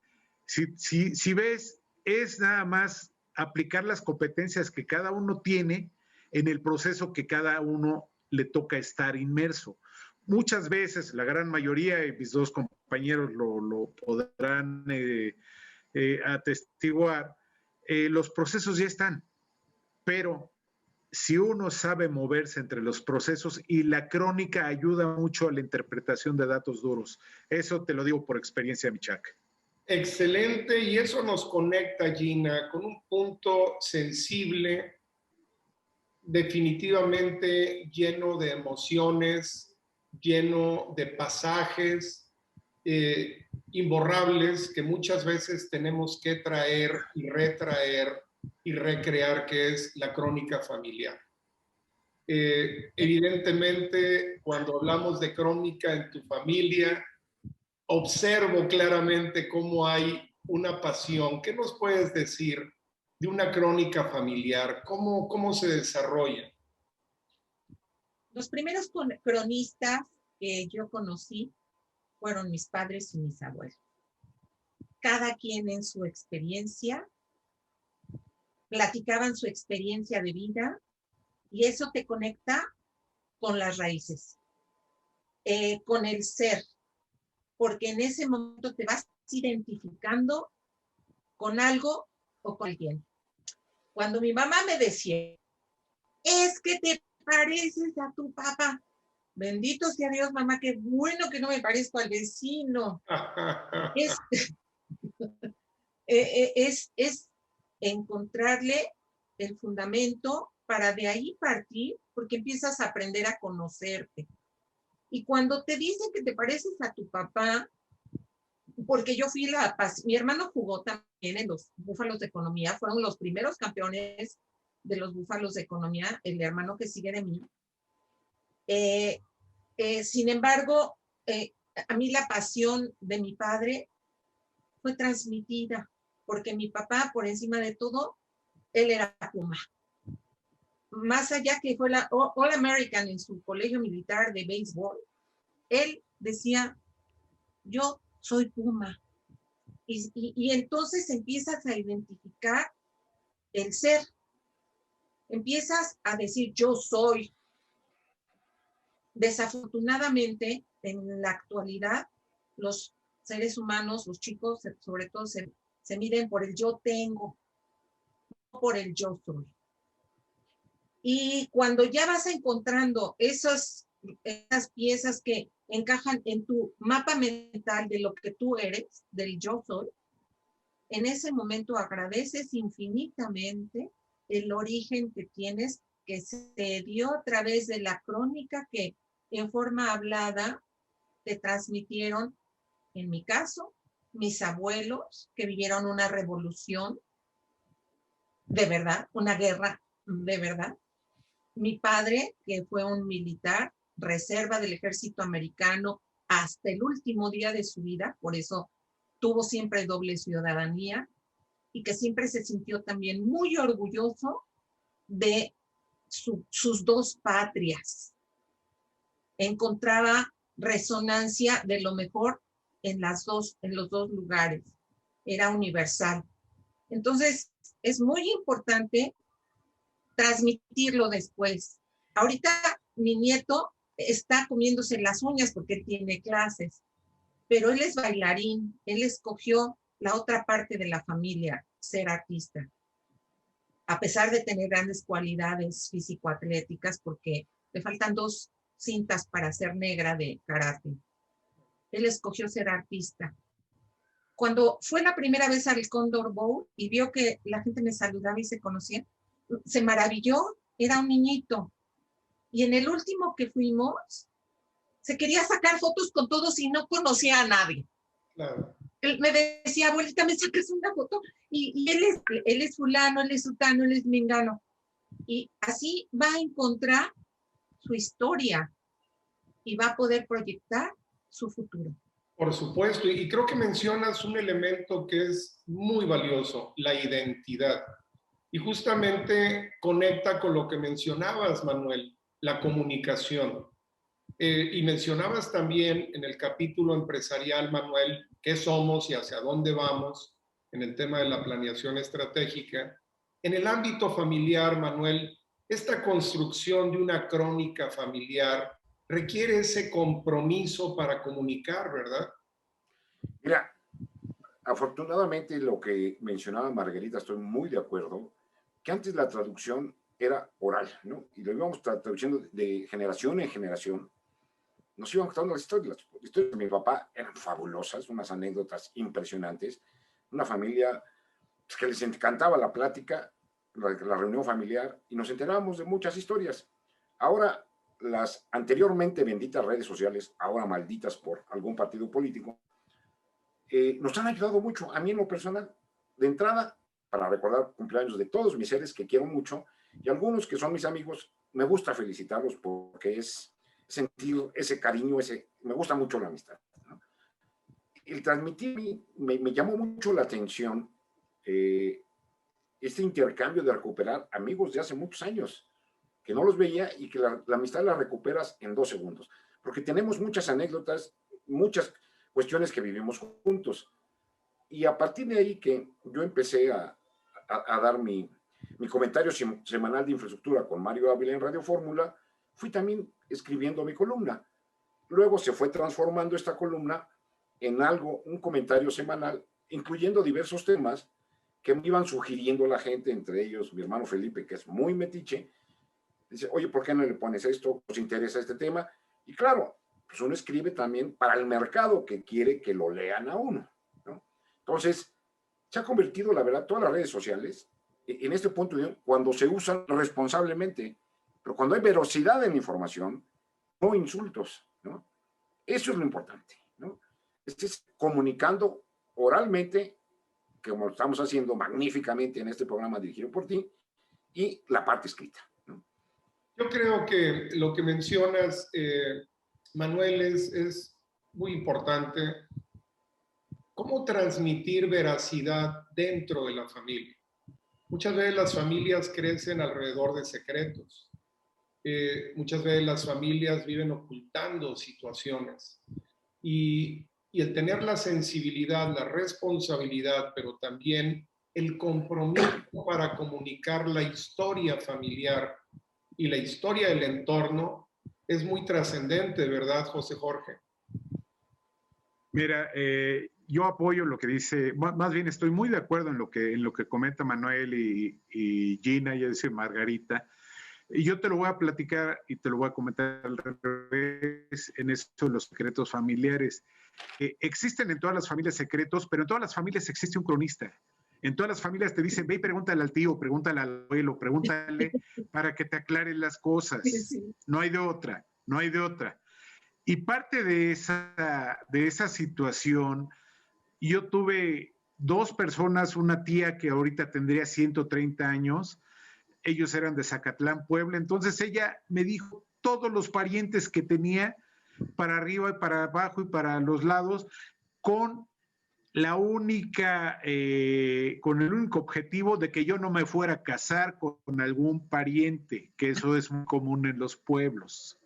S4: si ves, es nada más aplicar las competencias que cada uno tiene en el proceso que cada uno le toca estar inmerso. Muchas veces, la gran mayoría, y mis dos compañeros lo podrán atestiguar, los procesos ya están, pero si uno sabe moverse entre los procesos, y la crónica ayuda mucho a la interpretación de datos duros. Eso te lo digo por experiencia, Michak.
S1: Excelente, y eso nos conecta, Gina, con un punto sensible, definitivamente lleno de emociones, lleno de pasajes imborrables que muchas veces tenemos que traer y retraer y recrear, que es la crónica familiar. Evidentemente, cuando hablamos de crónica en tu familia, observo claramente cómo hay una pasión. ¿Qué nos puedes decir de una crónica familiar? ¿Cómo se desarrolla?
S2: Los primeros cronistas que yo conocí fueron mis padres y mis abuelos. Cada quien en su experiencia, platicaban su experiencia de vida, y eso te conecta con las raíces, con el ser, porque en ese momento te vas identificando con algo o con alguien. Cuando mi mamá me decía, es que te pareces a tu papá, bendito sea Dios, mamá, qué bueno que no me parezco al vecino. Es encontrarle el fundamento para de ahí partir, porque empiezas a aprender a conocerte. Y cuando te dicen que te pareces a tu papá, porque yo fui mi hermano jugó también en los Búfalos de Economía, fueron los primeros campeones de los Búfalos de Economía, el hermano que sigue de mí. Sin embargo, a mí la pasión de mi padre fue transmitida, porque mi papá, por encima de todo, él era Puma. Más allá que fue la All American en su colegio militar de béisbol, él decía, yo soy Puma. Y entonces empiezas a identificar el ser. Empiezas a decir, yo soy. Desafortunadamente, en la actualidad, los seres humanos, los chicos, sobre todo, se miden por el yo tengo, no por el yo soy. Y cuando ya vas encontrando esas piezas que encajan en tu mapa mental de lo que tú eres, del yo soy, en ese momento agradeces infinitamente el origen que tienes, que se dio a través de la crónica que en forma hablada te transmitieron, en mi caso, mis abuelos, que vivieron una revolución de verdad, una guerra de verdad. Mi padre, que fue un militar, reserva del ejército americano hasta el último día de su vida, por eso tuvo siempre doble ciudadanía, y que siempre se sintió también muy orgulloso de sus dos patrias. Encontraba resonancia de lo mejor en los dos lugares. Era universal. Entonces, es muy importante transmitirlo después. Ahorita mi nieto está comiéndose las uñas porque él tiene clases, pero él es bailarín, él escogió la otra parte de la familia, ser artista. a pesar de tener grandes cualidades físico-atléticas, porque le faltan 2 cintas para ser negra de karate. Él escogió ser artista. Cuando fue la primera vez al Condor Bowl y vio que la gente me saludaba y se conocía, se maravilló, era un niñito. Y en el último que fuimos, se quería sacar fotos con todos y no conocía a nadie.
S1: Claro.
S2: Él me decía, abuelita, ¿me sacas una foto? Y él es fulano, él es sultano, él es mengano. Y así va a encontrar su historia y va a poder proyectar su futuro.
S1: Por supuesto, y creo que mencionas un elemento que es muy valioso, la identidad. Y justamente conecta con lo que mencionabas, Manuel, la comunicación. Y mencionabas también en el capítulo empresarial, Manuel, qué somos y hacia dónde vamos en el tema de la planeación estratégica. En el ámbito familiar, Manuel, esta construcción de una crónica familiar requiere ese compromiso para comunicar, ¿verdad?
S3: Mira, afortunadamente lo que mencionaba Margarita, estoy muy de acuerdo, que antes la traducción era oral, ¿no? Y lo íbamos traduciendo de generación en generación. Nos iban contando las historias de mi papá eran fabulosas, unas anécdotas impresionantes, una familia pues, que les encantaba la plática, la reunión familiar, y nos enterábamos de muchas historias. Ahora, las anteriormente benditas redes sociales, ahora malditas por algún partido político, nos han ayudado mucho, a mí en lo personal, de entrada, para recordar cumpleaños de todos mis seres que quiero mucho, y algunos que son mis amigos, me gusta felicitarlos porque es sentir ese cariño, me gusta mucho la amistad, ¿no? El transmitir me llamó mucho la atención este intercambio de recuperar amigos de hace muchos años, que no los veía y que la amistad la recuperas en 2 segundos, porque tenemos muchas anécdotas, muchas cuestiones que vivimos juntos. Y a partir de ahí que yo empecé a dar mi comentario semanal de infraestructura con Mario Ávila en Radio Fórmula, fui también escribiendo mi columna. Luego se fue transformando esta columna en algo, un comentario semanal, incluyendo diversos temas que me iban sugiriendo la gente, entre ellos mi hermano Felipe, que es muy metiche, dice, oye, ¿por qué no le pones esto? ¿Os interesa este tema? Y claro, pues uno escribe también para el mercado que quiere que lo lean a uno, ¿no? Entonces, se ha convertido, la verdad, todas las redes sociales en este punto, cuando se usan responsablemente, pero cuando hay velocidad en la información, no insultos, ¿no? Eso es lo importante, ¿no? Es comunicando oralmente, como lo estamos haciendo magníficamente en este programa dirigido por ti, y la parte escrita, ¿no?
S1: Yo creo que lo que mencionas, Manuel, es muy importante. ¿Cómo transmitir veracidad dentro de la familia? Muchas veces las familias crecen alrededor de secretos. Muchas veces las familias viven ocultando situaciones. Y el tener la sensibilidad, la responsabilidad, pero también el compromiso para comunicar la historia familiar y la historia del entorno es muy trascendente, ¿verdad, José Jorge?
S4: Mira, yo apoyo lo que dice, más bien estoy muy de acuerdo en lo que comenta Manuel y Gina, y decir Margarita. Y yo te lo voy a platicar y te lo voy a comentar al revés en eso de los secretos familiares. Existen en todas las familias secretos, pero en todas las familias existe un cronista. En todas las familias te dicen, ve y pregúntale al tío, pregúntale al abuelo, pregúntale para que te aclaren las cosas.
S2: Sí.
S4: No hay de otra, no hay de otra. Y parte de esa situación, yo tuve 2 personas, una tía que ahorita tendría 130 años, ellos eran de Zacatlán, Puebla, entonces ella me dijo todos los parientes que tenía para arriba y para abajo y para los lados, con con el único objetivo de que yo no me fuera a casar con algún pariente, que eso es muy común en los pueblos.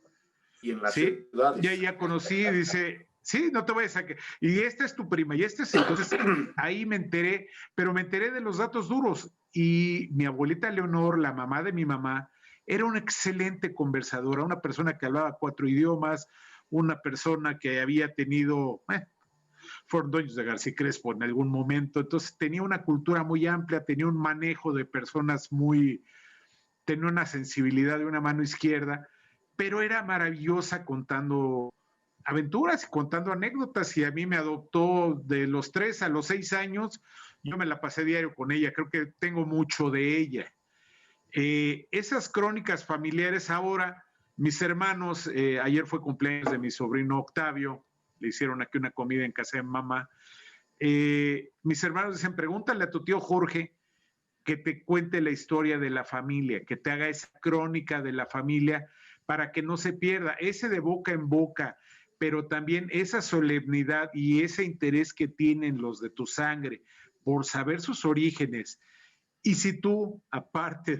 S3: Y en las
S4: ¿sí?
S3: ciudades.
S4: Ya conocí, dice, sí, no te vayas a... Y esta es tu prima, y este es... Entonces, ahí me enteré, pero me enteré de los datos duros. Y mi abuelita Leonor, la mamá de mi mamá, era una excelente conversadora, una persona que hablaba 4 idiomas, una persona que había tenido fueron dueños de García Crespo en algún momento. Entonces tenía una cultura muy amplia, tenía un manejo de personas tenía una sensibilidad de una mano izquierda, pero era maravillosa contando aventuras y contando anécdotas, y a mí me adoptó de los 3 a los 6 años, yo me la pasé diario con ella, creo que tengo mucho de ella. Esas crónicas familiares ahora, mis hermanos, ayer fue cumpleaños de mi sobrino Octavio, le hicieron aquí una comida en casa de mamá, mis hermanos dicen, pregúntale a tu tío Jorge que te cuente la historia de la familia, que te haga esa crónica de la familia para que no se pierda, ese de boca en boca, pero también esa solemnidad y ese interés que tienen los de tu sangre por saber sus orígenes. Y si tú, aparte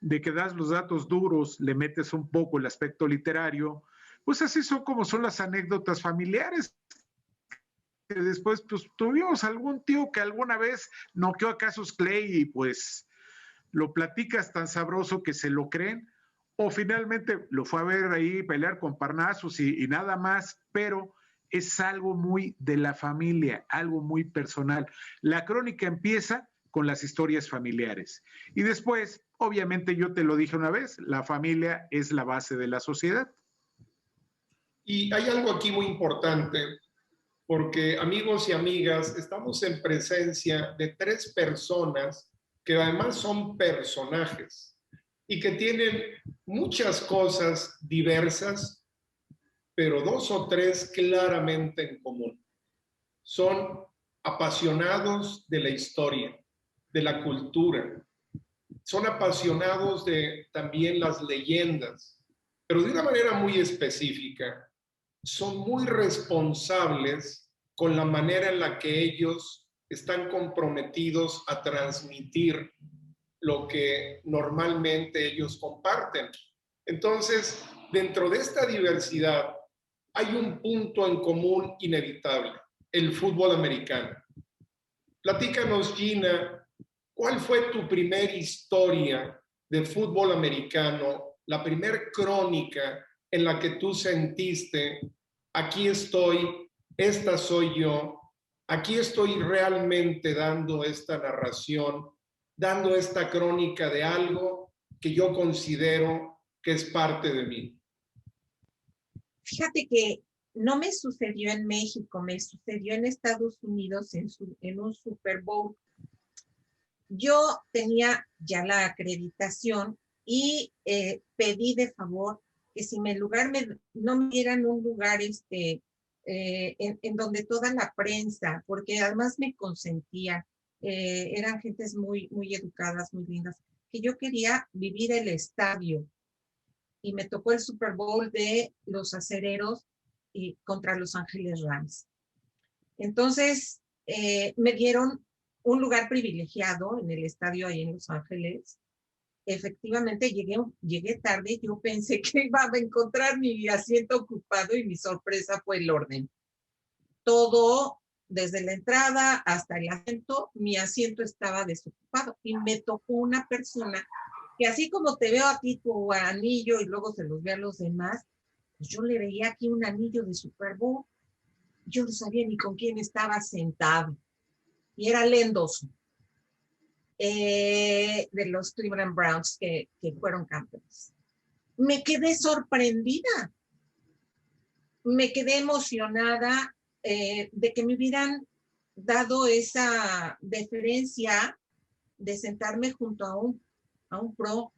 S4: de que das los datos duros, le metes un poco el aspecto literario, pues así son como son las anécdotas familiares. Que después, pues tuvimos algún tío que alguna vez noqueó a Cassius Clay y pues lo platicas tan sabroso que se lo creen, o finalmente lo fue a ver ahí pelear con Parnassus y nada más, pero es algo muy de la familia, algo muy personal. La crónica empieza con las historias familiares. Y después, obviamente yo te lo dije una vez, la familia es la base de la sociedad.
S1: Y hay algo aquí muy importante, porque amigos y amigas, estamos en presencia de 3 personas que además son personajes y que tienen muchas cosas diversas, pero 2 o 3 claramente en común. Son apasionados de la historia, de la cultura, son apasionados de también las leyendas, pero de una manera muy específica. Son muy responsables con la manera en la que ellos están comprometidos a transmitir lo que normalmente ellos comparten. Entonces, dentro de esta diversidad hay un punto en común inevitable: el fútbol americano. Platícanos, Gina, ¿cuál fue tu primera historia de fútbol americano, la primer crónica en la que tú sentiste, aquí estoy, esta soy yo, aquí estoy realmente dando esta narración, dando esta crónica de algo que yo considero que es parte de mí?
S2: Fíjate que no me sucedió en México, me sucedió en Estados Unidos en un Super Bowl. Yo tenía ya la acreditación y pedí de favor que si no me dieran un lugar en donde toda la prensa, porque además me consentía, eran gentes muy, muy educadas, muy lindas, que yo quería vivir el estadio. Y me tocó el Super Bowl de los Acereros contra Los Ángeles Rams. Entonces, me dieron un lugar privilegiado en el estadio ahí en Los Ángeles. Efectivamente, llegué tarde. Yo pensé que iba a encontrar mi asiento ocupado y mi sorpresa fue el orden. Todo, desde la entrada hasta el asiento, mi asiento estaba desocupado y me tocó una persona que así como te veo aquí tu anillo y luego se los ve a los demás, pues yo le veía aquí un anillo de Super Bowl. Yo no sabía ni con quién estaba sentado. Y era Lendoso, de los Cleveland Browns que fueron campeones. Me quedé sorprendida. Me quedé emocionada de que me hubieran dado esa deferencia de sentarme junto a un pro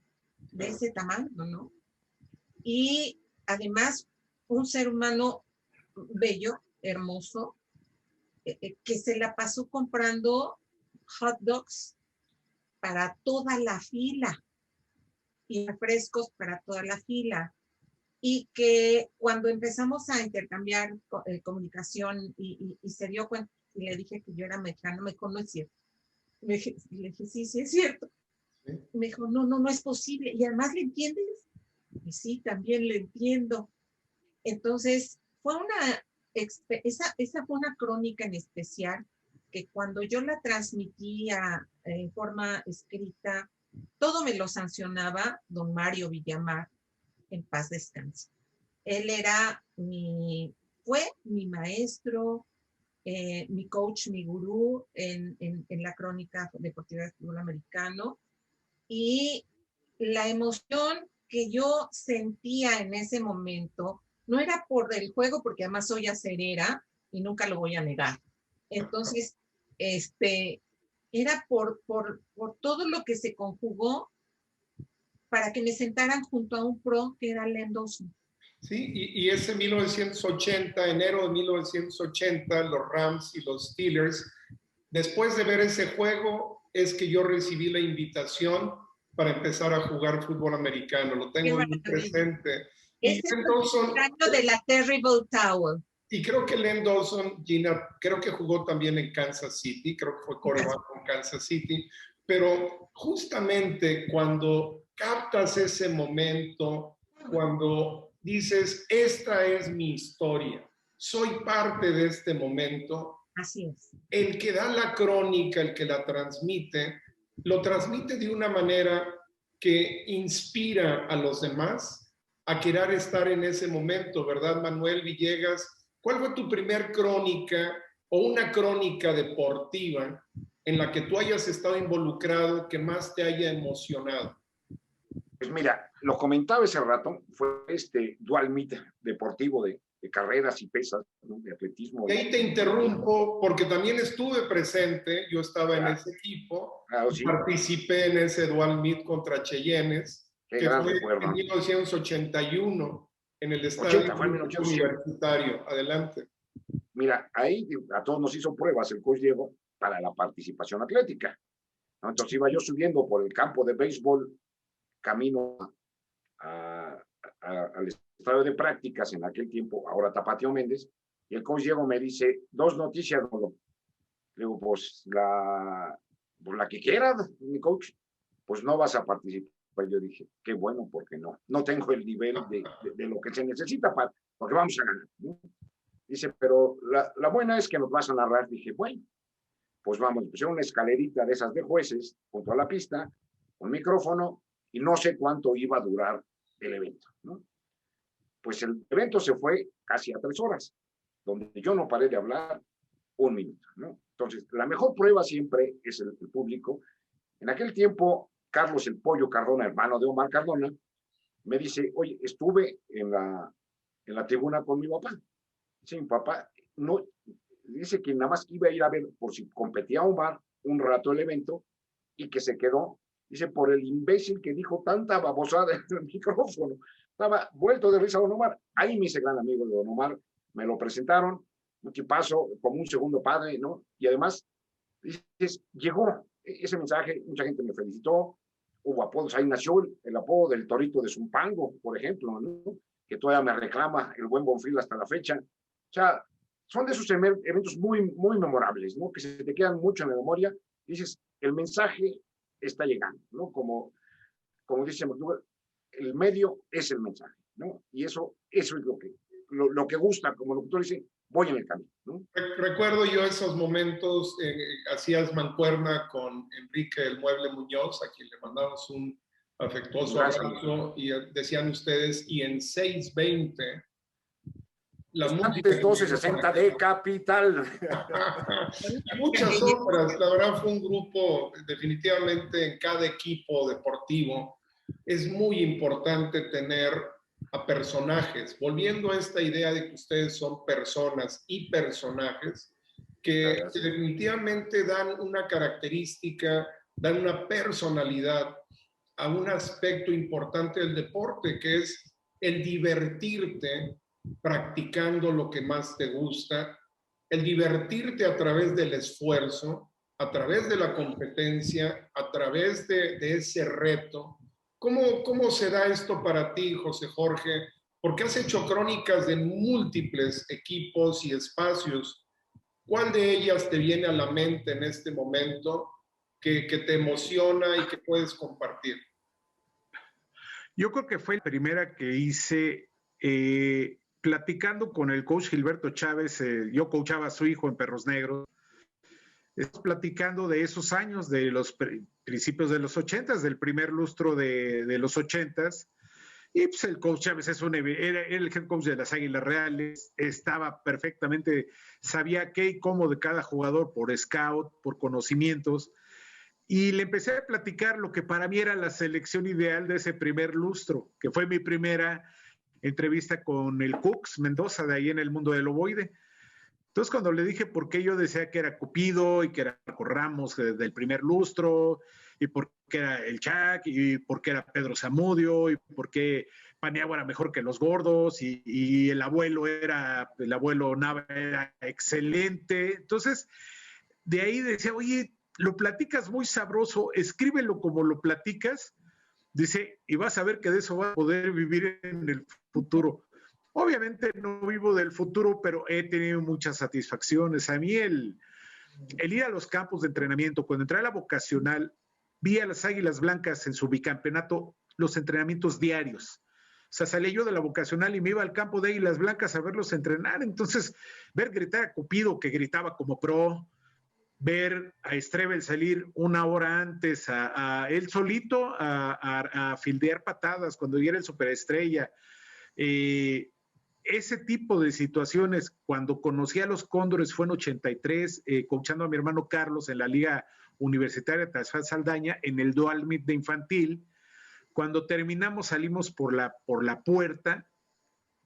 S2: de ese tamaño, ¿no? Y además, un ser humano bello, hermoso, que se la pasó comprando hot dogs para toda la fila y refrescos para toda la fila. Y que cuando empezamos a intercambiar comunicación y se dio cuenta, y le dije que yo era mexicano, me conocía. Le dije, sí, sí es cierto. Me dijo, no es posible. ¿Y además le entiendes? Y sí, también le entiendo. Entonces, esa fue una crónica en especial que cuando yo la transmitía en forma escrita, todo me lo sancionaba don Mario Villamar, en paz descanse. Él fue mi maestro, mi coach, mi gurú en la crónica deportiva de fútbol americano. Y la emoción que yo sentía en ese momento no era por el juego, porque además soy acerera y nunca lo voy a negar. Entonces, era por todo lo que se conjugó para que me sentaran junto a un pro que era Len Dawson.
S1: Sí, y ese 1980, enero de 1980, los Rams y los Steelers, después de ver ese juego, es que yo recibí la invitación para empezar a jugar fútbol americano. Lo tengo muy presente.
S2: Ese es el año de la Terrible Towel.
S1: Y creo que Len Dawson, Gina, creo que jugó también en Kansas City, creo que fue quarterback con Kansas City, pero justamente cuando captas ese momento, cuando dices, esta es mi historia, soy parte de este momento.
S2: Así es.
S1: El que da la crónica, el que la transmite, lo transmite de una manera que inspira a los demás a querer estar en ese momento, ¿verdad, Manuel Villegas? ¿Cuál fue tu primer crónica o una crónica deportiva en la que tú hayas estado involucrado que más te haya emocionado?
S3: Pues mira, lo comentaba ese rato, fue este dual meet deportivo de carreras y pesas, ¿no? De atletismo.
S1: Y ahí te interrumpo porque también estuve presente, yo estaba en ese equipo,
S3: sí.
S1: Participé en ese dual meet contra Cheyennes, que fue en 1981 en el estadio universitario. Adelante.
S3: Mira, ahí a todos nos hizo pruebas el coach Diego para la participación atlética, ¿no? Entonces iba yo subiendo por el campo de béisbol camino al estadio de prácticas en aquel tiempo, ahora Tapatio Méndez, y el coach Diego me dice, 2 noticias, le digo, pues la que quieras, mi coach, pues no vas a participar. Yo dije, qué bueno, porque no tengo el nivel de lo que se necesita porque vamos a ganar, ¿no? Dice, pero la buena es que nos vas a narrar. Dije, bueno, pues vamos, pusieron una escalerita de esas de jueces junto a la pista, un micrófono, y no sé cuánto iba a durar el evento, ¿no? Pues el evento se fue casi a 3 horas, donde yo no paré de hablar 1 minuto, ¿no? Entonces, la mejor prueba siempre es el público. En aquel tiempo, Carlos el Pollo Cardona, hermano de Omar Cardona, me dice, oye, estuve en la tribuna con mi papá. Sí, mi papá no, dice que nada más iba a ir a ver por si competía Omar un rato el evento y que se quedó, dice, por el imbécil que dijo tanta babosada en el micrófono. Estaba vuelto de risa Don Omar. Ahí me hice gran amigo de Don Omar, me lo presentaron, un tipazo, como un segundo padre, ¿no? Y además, dices, llegó ese mensaje, mucha gente me felicitó, hubo apodos, ahí nació el apodo del Torito de Zumpango, por ejemplo, ¿no? Que todavía me reclama el buen Bonfil hasta la fecha. O sea, son de esos eventos muy, muy memorables, ¿no? Que se te quedan mucho en la memoria. Dices, el mensaje está llegando, ¿no? Como dice McDougall, el medio es el mensaje, ¿no? Y eso es lo que gusta, como lo que tú dices, voy en el camino, ¿no?
S1: Recuerdo yo esos momentos, hacías mancuerna con Enrique el Mueble Muñoz, a quien le mandamos un afectuoso abrazo, y decían ustedes, y en 620, la música...
S3: 1260 de Capital.
S1: Muchas obras, la verdad fue un grupo, definitivamente en cada equipo deportivo, es muy importante tener a personajes, volviendo a esta idea de que ustedes son personas y personajes que definitivamente dan una característica, dan una personalidad a un aspecto importante del deporte, que es el divertirte practicando lo que más te gusta, el divertirte a través del esfuerzo, a través de la competencia, a través de ese reto. ¿Cómo se da esto para ti, José Jorge? Porque has hecho crónicas de múltiples equipos y espacios. ¿Cuál de ellas te viene a la mente en este momento que te emociona y que puedes compartir?
S4: Yo creo que fue la primera que hice platicando con el coach Gilberto Chávez. Yo coachaba a su hijo en Perros Negros. Platicando de esos años, de los principios de los 80s, del primer lustro de los 80s, Y pues el coach Chávez era el head coach de las Águilas Reales, estaba perfectamente, sabía qué y cómo de cada jugador por scout, por conocimientos, y le empecé a platicar lo que para mí era la selección ideal de ese primer lustro, que fue mi primera entrevista con el Cooks Mendoza, de ahí en el mundo del ovoide. Entonces, cuando le dije por qué yo decía que era Cupido y que era Marco Ramos del primer lustro, y por qué era el Chac, y por qué era Pedro Zamudio, y por qué Paniagua era mejor que los gordos, y el abuelo Nava era excelente. Entonces, de ahí decía, oye, lo platicas muy sabroso, escríbelo como lo platicas, dice, y vas a ver que de eso vas a poder vivir en el futuro. Obviamente no vivo del futuro, pero he tenido muchas satisfacciones. A mí el ir a los campos de entrenamiento, cuando entré a la vocacional, vi a las Águilas Blancas en su bicampeonato, los entrenamientos diarios. O sea, salí yo de la vocacional y me iba al campo de Águilas Blancas a verlos entrenar. Entonces, ver gritar a Cupido, que gritaba como pro, ver a Estrebel salir una hora antes a él solito a fildear patadas cuando ya era el superestrella. Ese tipo de situaciones, cuando conocí a los Cóndores fue en 83, coachando a mi hermano Carlos en la Liga Universitaria Tarzán Saldaña, en el Dual Meet de infantil. Cuando terminamos salimos por la puerta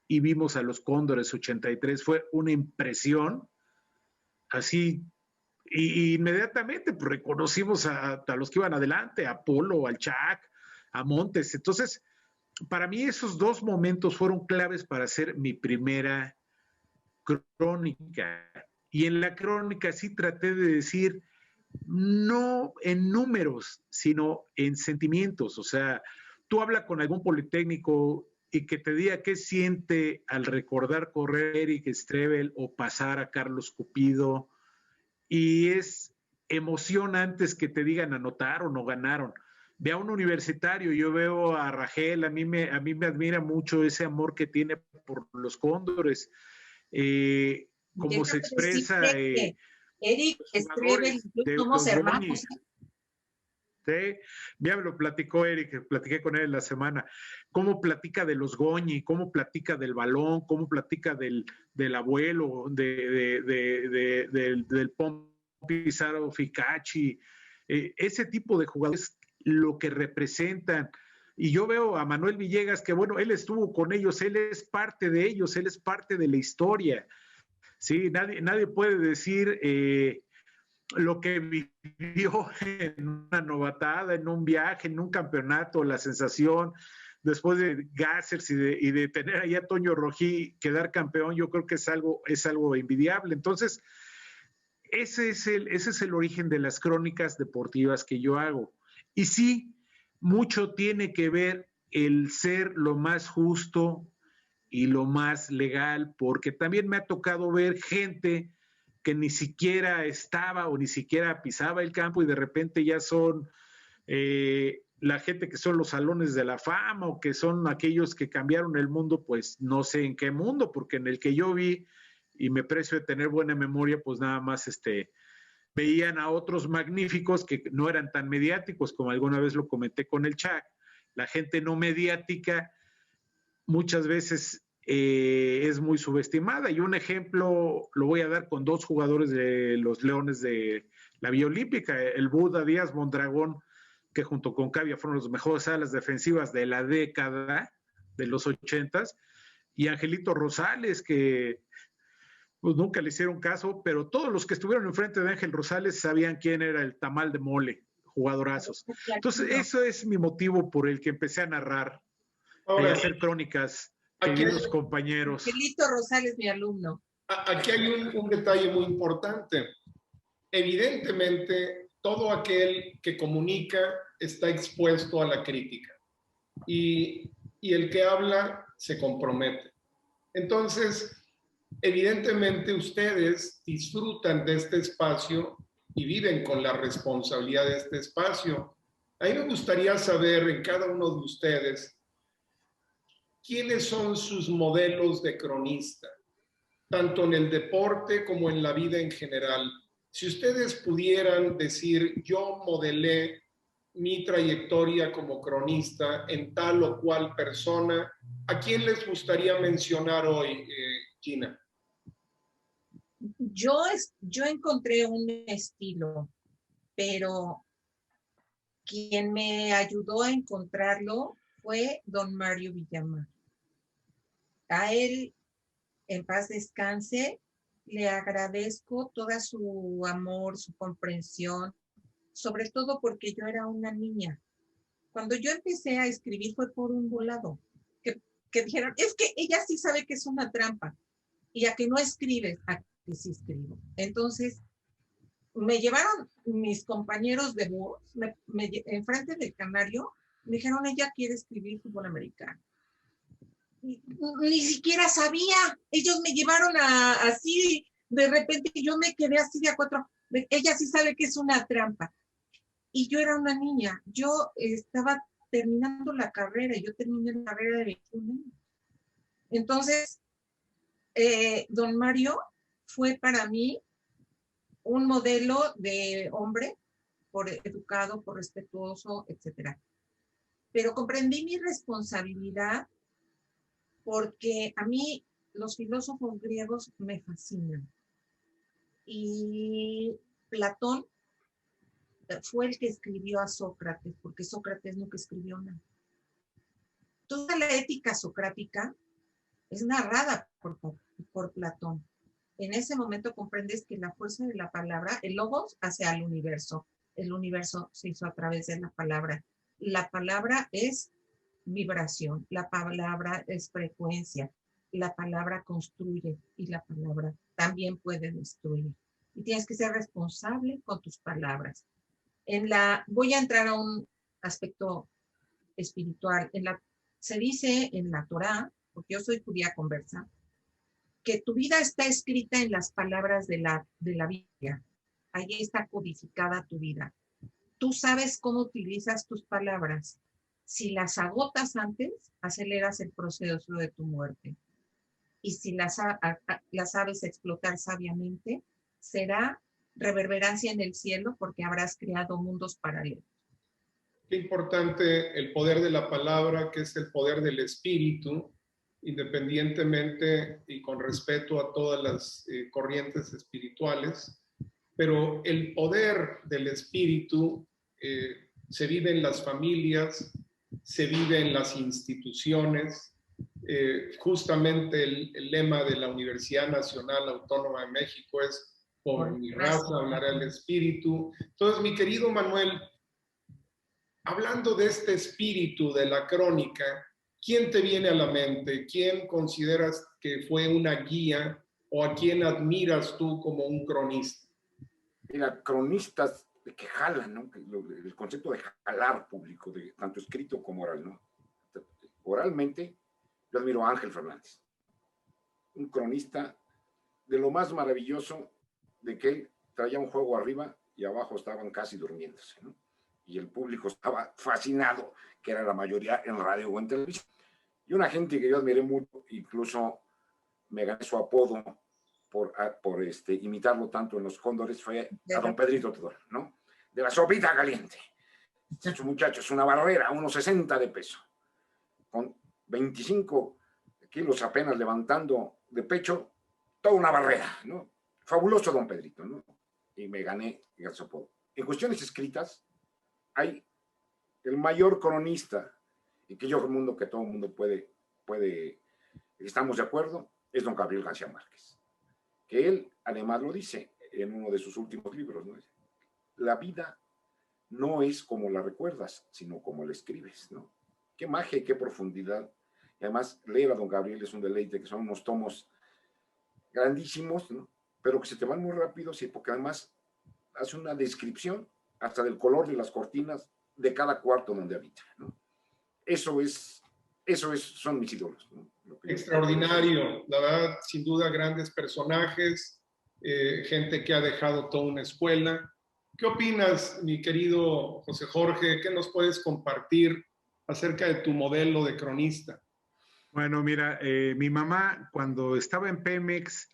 S4: y vimos a los Cóndores 83, fue una impresión, así, y inmediatamente pues, reconocimos a los que iban adelante, a Polo, al Chac, a Montes. Entonces, para mí esos dos momentos fueron claves para hacer mi primera crónica. Y en la crónica sí traté de decir, no en números, sino en sentimientos. O sea, tú hablas con algún politécnico y que te diga qué siente al recordar correr a Eric Estrebel o pasar a Carlos Cupido, y es emoción antes que te digan anotaron o ganaron. Ve a un universitario, yo veo a Ragel, a mí me admira mucho ese amor que tiene por los Cóndores, cómo se expresa.
S2: Eric Estrebel, somos hermanos.
S4: Sí, ya me lo platicó Eric, platiqué con él en la semana, cómo platica de los Goñi, cómo platica del balón, cómo platica del abuelo, del Pompi Saro Ficachi, ese tipo de jugadores, lo que representan. Y yo veo a Manuel Villegas, que bueno, él estuvo con ellos, él es parte de ellos, él es parte de la historia. Sí, nadie puede decir lo que vivió en una novatada, en un viaje, en un campeonato, la sensación después de Gassers y de tener ahí a Toño Rojí quedar campeón, yo creo que es algo envidiable. Entonces, ese es el origen de las crónicas deportivas que yo hago. Y sí, mucho tiene que ver el ser lo más justo y lo más legal, porque también me ha tocado ver gente que ni siquiera estaba o ni siquiera pisaba el campo y de repente ya son la gente que son los salones de la fama o que son aquellos que cambiaron el mundo, pues no sé en qué mundo, porque en el que yo vi, y me precio de tener buena memoria, pues nada más veían a otros magníficos que no eran tan mediáticos, como alguna vez lo comenté con el Chac. La gente no mediática muchas veces es muy subestimada, y un ejemplo lo voy a dar con dos jugadores de los Leones de la Villa Olímpica, el Buda Díaz Mondragón, que junto con Cavia fueron los mejores alas defensivas de la década de los 80s, y Angelito Rosales, que pues nunca le hicieron caso, pero todos los que estuvieron enfrente de Ángel Rosales sabían quién era el tamal de mole, jugadorazos. Entonces, eso es mi motivo por el que empecé a narrar y a hacer crónicas, queridos compañeros.
S2: Angelito Rosales, mi alumno.
S1: Aquí hay un detalle muy importante. Evidentemente, todo aquel que comunica está expuesto a la crítica y el que habla se compromete. Entonces, evidentemente ustedes disfrutan de este espacio y viven con la responsabilidad de este espacio. A mí me gustaría saber en cada uno de ustedes quiénes son sus modelos de cronista, tanto en el deporte como en la vida en general. Si ustedes pudieran decir, yo modelé mi trayectoria como cronista en tal o cual persona. ¿A quién les gustaría mencionar hoy, Gina?
S2: Yo encontré un estilo, pero quien me ayudó a encontrarlo fue don Mario Villamar. A él, en paz descanse, le agradezco toda su amor, su comprensión, sobre todo porque yo era una niña. Cuando yo empecé a escribir fue por un volado, que dijeron, es que ella sí sabe que es una trampa, y a que no escribes, a que sí escribo. Entonces, me llevaron mis compañeros de voz, enfrente del Canario, me dijeron, ella quiere escribir fútbol americano. Ni siquiera sabía, ellos me llevaron así, de repente yo me quedé así de a cuatro, ella sí sabe que es una trampa. Y yo era una niña, yo estaba terminando la carrera, yo terminé la carrera de 21 años. Entonces, don Mario fue para mí un modelo de hombre, por educado, por respetuoso, etc. Pero comprendí mi responsabilidad porque a mí los filósofos griegos me fascinan. Y Platón fue el que escribió a Sócrates, porque Sócrates nunca escribió nada. Toda la ética socrática es narrada por Platón. En ese momento comprendes que la fuerza de la palabra, el logos hace al universo. El universo se hizo a través de la palabra. La palabra es vibración, la palabra es frecuencia, la palabra construye y la palabra también puede destruir. Y tienes que ser responsable con tus palabras. Voy a entrar a un aspecto espiritual. Se dice en la Torá, porque yo soy judía conversa, que tu vida está escrita en las palabras de la Biblia. Ahí está codificada tu vida. Tú sabes cómo utilizas tus palabras. Si las agotas antes, aceleras el proceso de tu muerte. Y si las sabes explotar sabiamente, será reverberancia en el cielo porque habrás creado mundos paralelos.
S1: Qué importante el poder de la palabra, que es el poder del espíritu, independientemente y con respeto a todas las corrientes espirituales, pero el poder del espíritu se vive en las familias, se vive en las instituciones. Justamente el lema de la Universidad Nacional Autónoma de México es por mi raza hablará el espíritu. Entonces, mi querido Manuel, hablando de este espíritu de la crónica, ¿quién te viene a la mente? ¿Quién consideras que fue una guía o a quién admiras tú como un cronista?
S3: Mira, cronistas que jalan, ¿no? El concepto de jalar público, de tanto escrito como oral, ¿no? Oralmente, yo admiro a Ángel Fernández, un cronista de lo más maravilloso, de que él traía un juego arriba y abajo estaban casi durmiéndose, ¿no? Y el público estaba fascinado, que era la mayoría en radio o en televisión. Y una gente que yo admiré mucho, incluso me gané su apodo por imitarlo tanto en los Cóndores, fue a don Pedrito Todor, ¿no? De la sopita caliente. Este muchacho es una barrera, unos 60 de peso, con 25 kilos apenas levantando de pecho, toda una barrera, ¿no? Fabuloso don Pedrito, ¿no? Y me gané su apodo. En cuestiones escritas, hay el mayor cronista, y que yo creo que todo el mundo puede, estamos de acuerdo, es don Gabriel García Márquez. Que él además lo dice en uno de sus últimos libros, ¿no? La vida no es como la recuerdas, sino como la escribes, ¿no? Qué magia y qué profundidad. Y además, leer a don Gabriel es un deleite, que son unos tomos grandísimos, ¿no? Pero que se te van muy rápido, sí, porque además hace una descripción hasta del color de las cortinas de cada cuarto donde habita, ¿no? Son mis ídolos, ¿no?
S1: Extraordinario, la verdad, sin duda, grandes personajes, gente que ha dejado toda una escuela. ¿Qué opinas, mi querido José Jorge? ¿Qué nos puedes compartir acerca de tu modelo de cronista?
S4: Bueno, mira, mi mamá cuando estaba en Pemex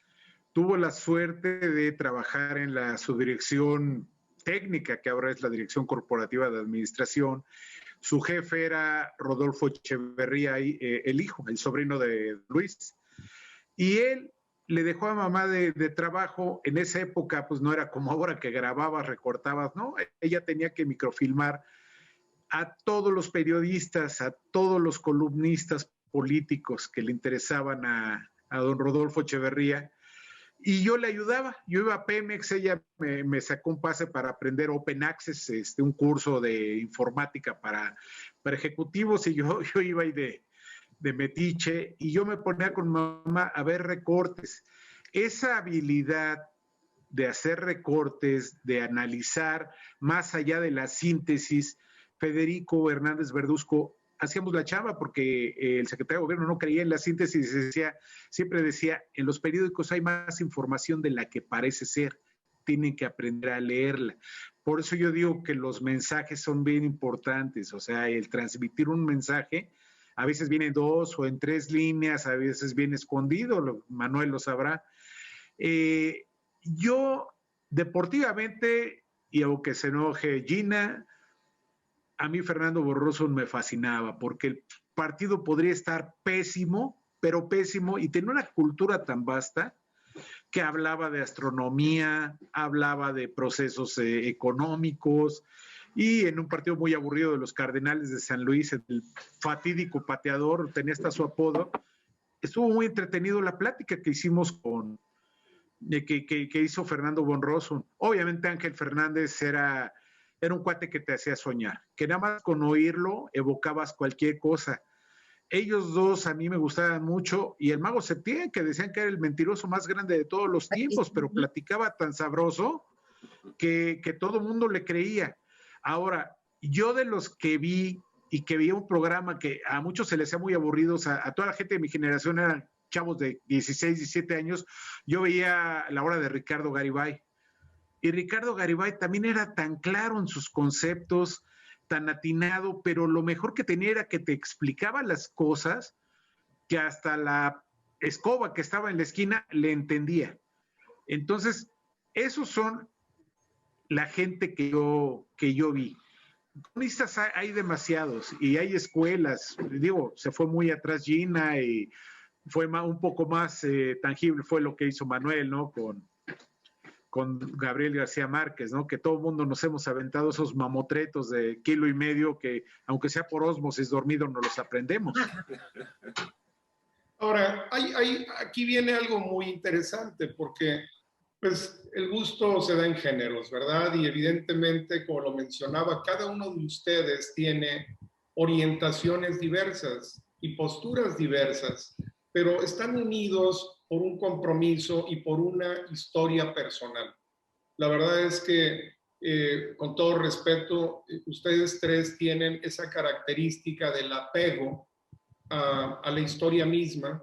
S4: tuvo la suerte de trabajar en la subdirección técnica, que ahora es la Dirección Corporativa de Administración. Su jefe era Rodolfo Echeverría, el hijo, el sobrino de Luis. Y él le dejó a mamá de trabajo. En esa época, pues no era como ahora que grababas, recortabas, ¿no? Ella tenía que microfilmar a todos los periodistas, a todos los columnistas políticos que le interesaban a don Rodolfo Echeverría. Y yo le ayudaba. Yo iba a Pemex, ella me sacó un pase para aprender Open Access, un curso de informática para ejecutivos, y yo iba ahí de metiche, y yo me ponía con mamá a ver recortes. Esa habilidad de hacer recortes, de analizar más allá de la síntesis, Federico Hernández Verduzco, hacíamos la chava porque el secretario de gobierno no creía en la síntesis, siempre decía, en los periódicos hay más información de la que parece ser, tienen que aprender a leerla. Por eso yo digo que los mensajes son bien importantes, o sea, el transmitir un mensaje, a veces viene en 2 o en 3 líneas, a veces viene escondido, Manuel lo sabrá. Yo, deportivamente, y aunque se enoje Gina, a mí Fernando Borroso me fascinaba, porque el partido podría estar pésimo, pero pésimo, y tenía una cultura tan vasta que hablaba de astronomía, hablaba de procesos económicos, y en un partido muy aburrido de los Cardenales de San Luis, el fatídico pateador, tenía hasta su apodo. Estuvo muy entretenido la plática que hicimos que hizo Fernando Borroso. Obviamente Ángel Fernández era un cuate que te hacía soñar, que nada más con oírlo evocabas cualquier cosa. Ellos dos a mí me gustaban mucho, y el Mago Septién, que decían que era el mentiroso más grande de todos los tiempos, pero platicaba tan sabroso que todo el mundo le creía. Ahora, yo de los que vi y que veía un programa que a muchos se les hacía muy aburridos, a toda la gente de mi generación eran chavos de 16, 17 años, yo veía La Hora de Ricardo Garibay. Y Ricardo Garibay también era tan claro en sus conceptos, tan atinado, pero lo mejor que tenía era que te explicaba las cosas que hasta la escoba que estaba en la esquina le entendía. Entonces, esos son la gente que yo vi. Cronistas hay demasiados y hay escuelas. Digo, se fue muy atrás Gina y fue un poco más tangible fue lo que hizo Manuel, ¿no? Con Gabriel García Márquez, ¿no? Que todo el mundo nos hemos aventado esos mamotretos de 1,5 kilos que, aunque sea por ósmosis dormido, no los aprendemos.
S1: Ahora, aquí viene algo muy interesante, porque pues, el gusto se da en géneros, ¿verdad? Y evidentemente, como lo mencionaba, cada uno de ustedes tiene orientaciones diversas y posturas diversas, pero están unidos por un compromiso y por una historia personal. La verdad es que, con todo respeto, ustedes tres tienen esa característica del apego a la historia misma,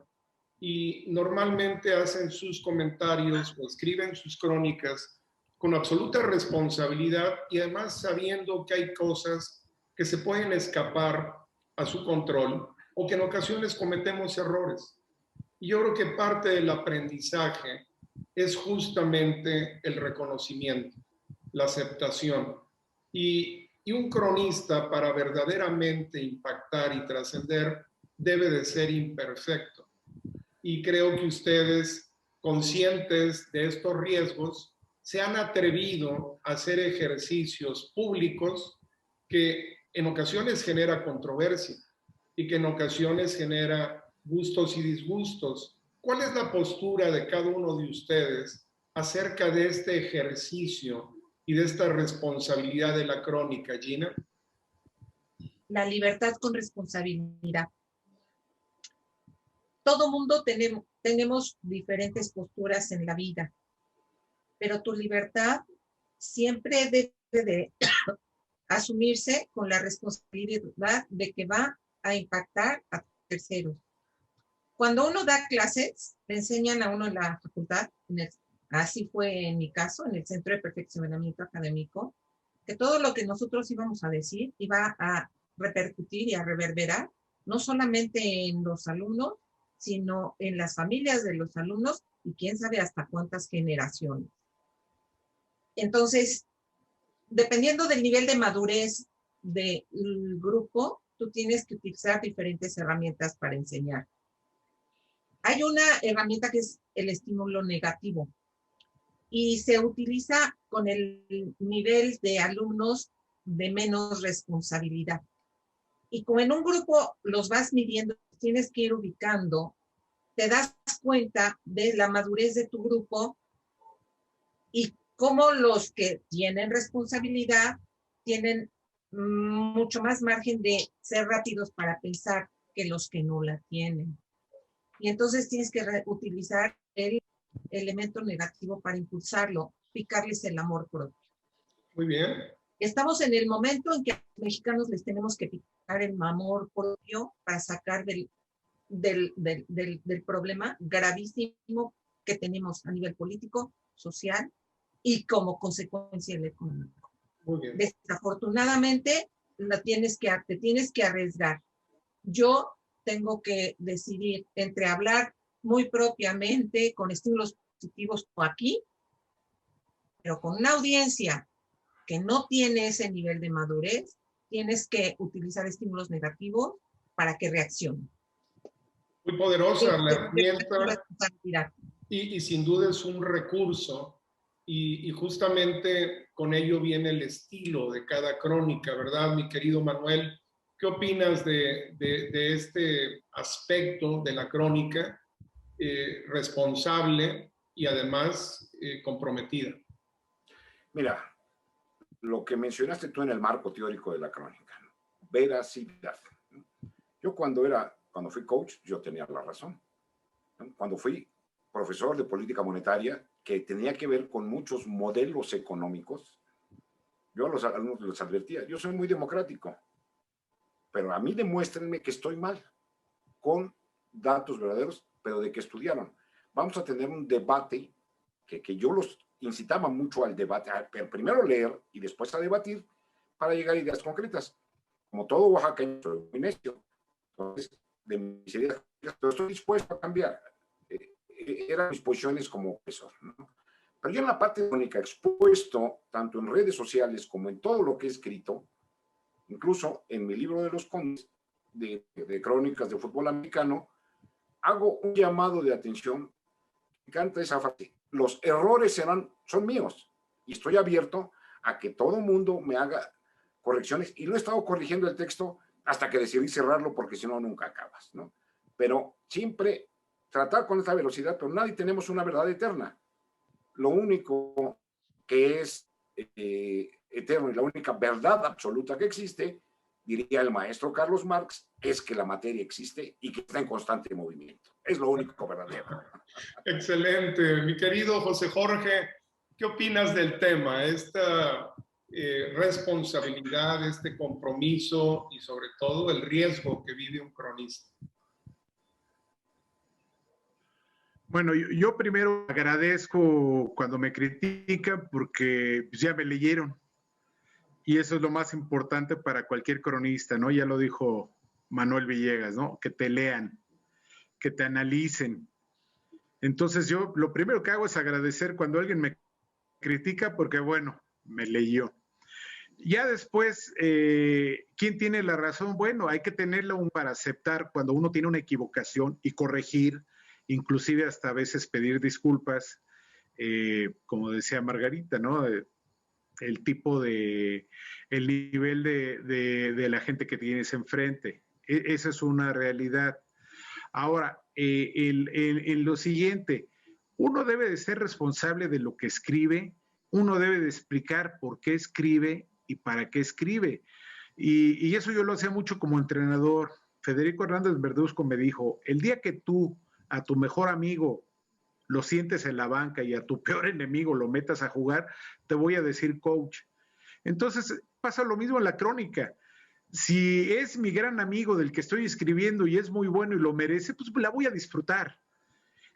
S1: y normalmente hacen sus comentarios o escriben sus crónicas con absoluta responsabilidad, y además sabiendo que hay cosas que se pueden escapar a su control o que en ocasiones cometemos errores. Y yo creo que parte del aprendizaje es justamente el reconocimiento, la aceptación. Y un cronista, para verdaderamente impactar y trascender, debe de ser imperfecto. Y creo que ustedes, conscientes de estos riesgos, se han atrevido a hacer ejercicios públicos que en ocasiones genera controversia y que en ocasiones genera gustos y disgustos. ¿Cuál es la postura de cada uno de ustedes acerca de este ejercicio y de esta responsabilidad de la crónica, Gina?
S2: La libertad con responsabilidad. Todo mundo tenemos diferentes posturas en la vida, pero tu libertad siempre debe de asumirse con la responsabilidad de que va a impactar a terceros. Cuando uno da clases, le enseñan a uno en la facultad, así fue en mi caso, en el Centro de Perfeccionamiento Académico, que todo lo que nosotros íbamos a decir iba a repercutir y a reverberar, no solamente en los alumnos, sino en las familias de los alumnos y quién sabe hasta cuántas generaciones. Entonces, dependiendo del nivel de madurez del grupo, tú tienes que utilizar diferentes herramientas para enseñar. Hay una herramienta que es el estímulo negativo y se utiliza con el nivel de alumnos de menos responsabilidad. Y como en un grupo los vas midiendo, tienes que ir ubicando, te das cuenta de la madurez de tu grupo y cómo los que tienen responsabilidad tienen mucho más margen de ser rápidos para pensar que los que no la tienen. Y entonces tienes que utilizar el elemento negativo para impulsarlo, picarles el amor propio.
S1: Muy bien.
S2: Estamos en el momento en que a los mexicanos les tenemos que picar el amor propio para sacar del problema gravísimo que tenemos a nivel político, social y como consecuencia el económico.
S1: Muy bien.
S2: Desafortunadamente, te tienes que arriesgar. Yo tengo que decidir entre hablar muy propiamente con estímulos positivos como aquí, pero con una audiencia que no tiene ese nivel de madurez, tienes que utilizar estímulos negativos para que reaccione.
S1: Muy poderosa la herramienta y sin duda es un recurso y justamente con ello viene el estilo de cada crónica, ¿verdad, mi querido Manuel? ¿Qué opinas de este aspecto de la crónica responsable y además comprometida?
S3: Mira, lo que mencionaste tú en el marco teórico de la crónica, veracidad. Yo cuando fui coach, yo tenía la razón. Cuando fui profesor de política monetaria, que tenía que ver con muchos modelos económicos, yo a los alumnos les advertía, yo soy muy democrático, pero a mí demuéstrenme que estoy mal, con datos verdaderos, pero de que estudiaron. Vamos a tener un debate que yo los incitaba mucho al debate, pero primero leer y después a debatir para llegar a ideas concretas. Como todo oaxaqueño, soy muy necio. Entonces, de mis ideas, pero estoy dispuesto a cambiar. Eran mis posiciones como profesor, ¿no? Pero yo en la parte crónica expuesto, tanto en redes sociales como en todo lo que he escrito, incluso en mi libro de los Condes, de crónicas de fútbol americano, hago un llamado de atención. Me encanta esa frase. Los errores son míos y estoy abierto a que todo mundo me haga correcciones y lo he estado corrigiendo el texto hasta que decidí cerrarlo porque si no nunca acabas, ¿no? Pero siempre tratar con esta velocidad, pero nadie tenemos una verdad eterna. Lo único que es eterno y la única verdad absoluta que existe, diría el maestro Carlos Marx, es que la materia existe y que está en constante movimiento. Es lo único verdadero.
S1: Excelente. Mi querido José Jorge, ¿qué opinas del tema? Esta responsabilidad, este compromiso y sobre todo el riesgo que vive un cronista.
S4: Bueno, yo primero agradezco cuando me critican porque ya me leyeron. Y eso es lo más importante para cualquier cronista, ¿no? Ya lo dijo Manuel Villegas, ¿no? Que te lean, que te analicen. Entonces yo lo primero que hago es agradecer cuando alguien me critica porque, bueno, me leyó. Ya después, ¿quién tiene la razón? Bueno, hay que tenerla para aceptar cuando uno tiene una equivocación y corregir, inclusive hasta a veces pedir disculpas, como decía Margarita, ¿no? El nivel de la gente que tienes enfrente. Esa es una realidad. Ahora, en lo siguiente, uno debe de ser responsable de lo que escribe, uno debe de explicar por qué escribe y para qué escribe. Y eso yo lo hacía mucho como entrenador. Federico Hernández Verduzco me dijo, el día que tú a tu mejor amigo lo sientes en la banca y a tu peor enemigo lo metas a jugar, te voy a decir coach. Entonces pasa lo mismo en la crónica. Si es mi gran amigo del que estoy escribiendo y es muy bueno y lo merece, pues la voy a disfrutar.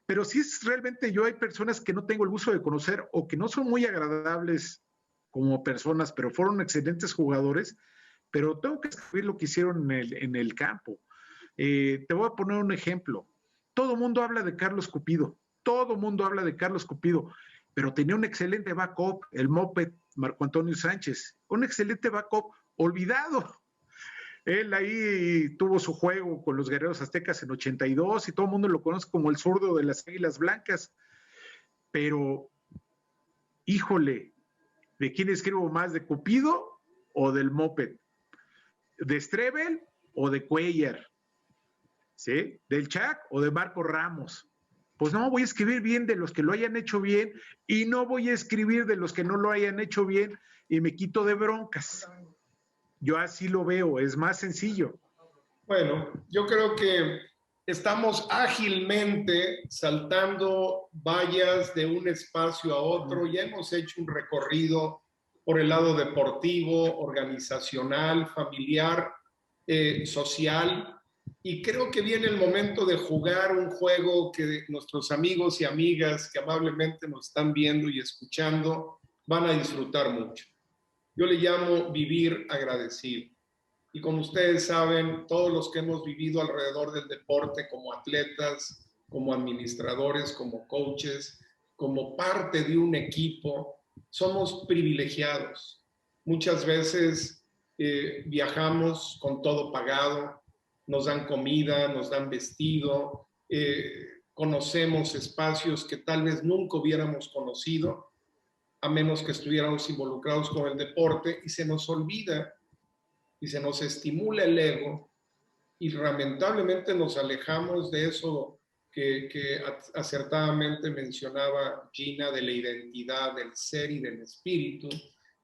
S4: Pero si es realmente yo, hay personas que no tengo el gusto de conocer o que no son muy agradables como personas, pero fueron excelentes jugadores, pero tengo que escribir lo que hicieron en el campo. Te voy a poner un ejemplo. Todo el mundo habla de Carlos Cupido. Todo el mundo habla de Carlos Cupido. pero tenía un excelente backup, el Moped Marco Antonio Sánchez, un excelente backup olvidado. Él ahí tuvo su juego con los Guerreros Aztecas en 82 y todo el mundo lo conoce como el zurdo de las Águilas Blancas. Pero, híjole, ¿de quién escribo más? ¿De Cupido o del Moped? ¿De Strebel o de Cuellar? ¿Sí? ¿Del Chac o de Marco Ramos? Pues no, voy a escribir bien de los que lo hayan hecho bien y no voy a escribir de los que no lo hayan hecho bien y me quito de broncas. Yo así lo veo, es más sencillo.
S1: Bueno, yo creo que estamos ágilmente saltando vallas de un espacio a otro. Ya hemos hecho un recorrido por el lado deportivo, organizacional, familiar, social. Y creo que viene el momento de jugar un juego que nuestros amigos y amigas que amablemente nos están viendo y escuchando van a disfrutar mucho. Yo le llamo vivir agradecido. Y como ustedes saben, todos los que hemos vivido alrededor del deporte como atletas, como administradores, como coaches, como parte de un equipo, somos privilegiados. Muchas veces viajamos con todo pagado, nos dan comida, nos dan vestido, conocemos espacios que tal vez nunca hubiéramos conocido, a menos que estuviéramos involucrados con el deporte, y se nos olvida y se nos estimula el ego y lamentablemente nos alejamos de eso que acertadamente mencionaba Gina, de la identidad, del ser y del espíritu,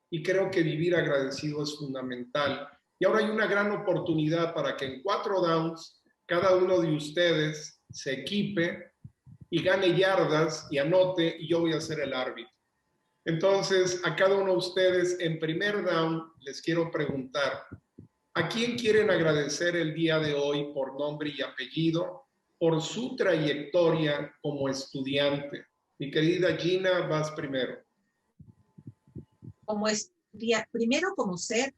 S1: y creo que vivir agradecido es fundamental. Y ahora hay una gran oportunidad para que en 4 downs cada uno de ustedes se equipe y gane yardas y anote, y yo voy a ser el árbitro. Entonces, a cada uno de ustedes en primer down les quiero preguntar, ¿a quién quieren agradecer el día de hoy por nombre y apellido, por su trayectoria como estudiante? Mi querida Gina, vas primero.
S2: Primero como ser,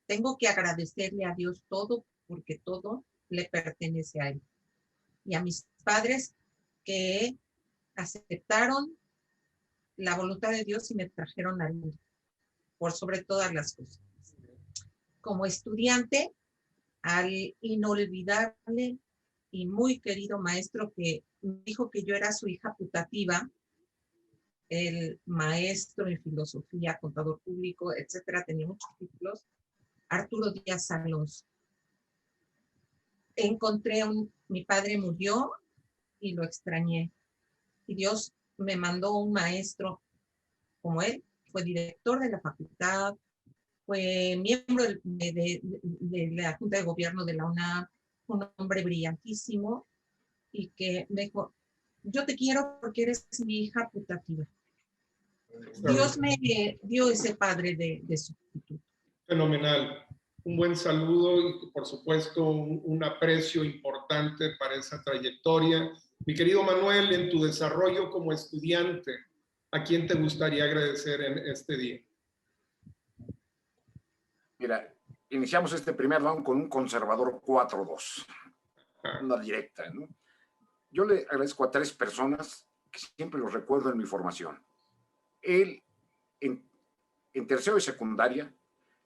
S2: tengo que agradecerle a Dios todo, porque todo le pertenece a Él. Y a mis padres que aceptaron la voluntad de Dios y me trajeron al mundo, por sobre todas las cosas. Como estudiante, al inolvidable y muy querido maestro que me dijo que yo era su hija putativa, el maestro en filosofía, contador público, etcétera, tenía muchos títulos, Arturo Díaz Alonso. Mi padre murió y lo extrañé. Y Dios me mandó un maestro como él, fue director de la facultad, fue miembro de la Junta de Gobierno de la UNAM, un hombre brillantísimo, y que me dijo, yo te quiero porque eres mi hija putativa. Dios me dio ese padre de sustituto.
S1: Fenomenal. Un buen saludo y, por supuesto, un aprecio importante para esa trayectoria. Mi querido Manuel, en tu desarrollo como estudiante, ¿a quién te gustaría agradecer en este día?
S3: Mira, iniciamos este primer round con un conservador 4-2, una directa, ¿no? Yo le agradezco a 3 personas que siempre los recuerdo en mi formación. Él, en tercero de secundaria,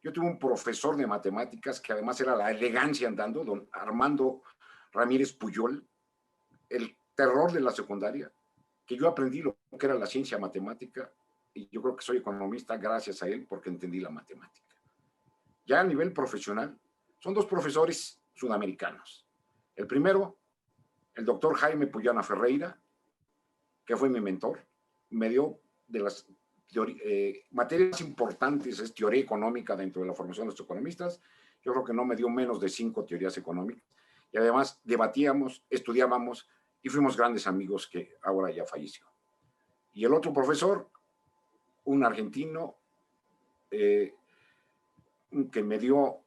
S3: yo tuve un profesor de matemáticas que además era la elegancia andando, don Armando Ramírez Puyol, el terror de la secundaria, que yo aprendí lo que era la ciencia matemática, y yo creo que soy economista gracias a él porque entendí la matemática. Ya a nivel profesional, son 2 profesores sudamericanos. El primero, el doctor Jaime Puyana Ferreira, que fue mi mentor, me dio de las materias importantes, es teoría económica dentro de la formación de los economistas. Yo creo que no me dio menos de 5 teorías económicas. Y además debatíamos, estudiábamos y fuimos grandes amigos que ahora ya falleció. Y el otro profesor, un argentino, que me dio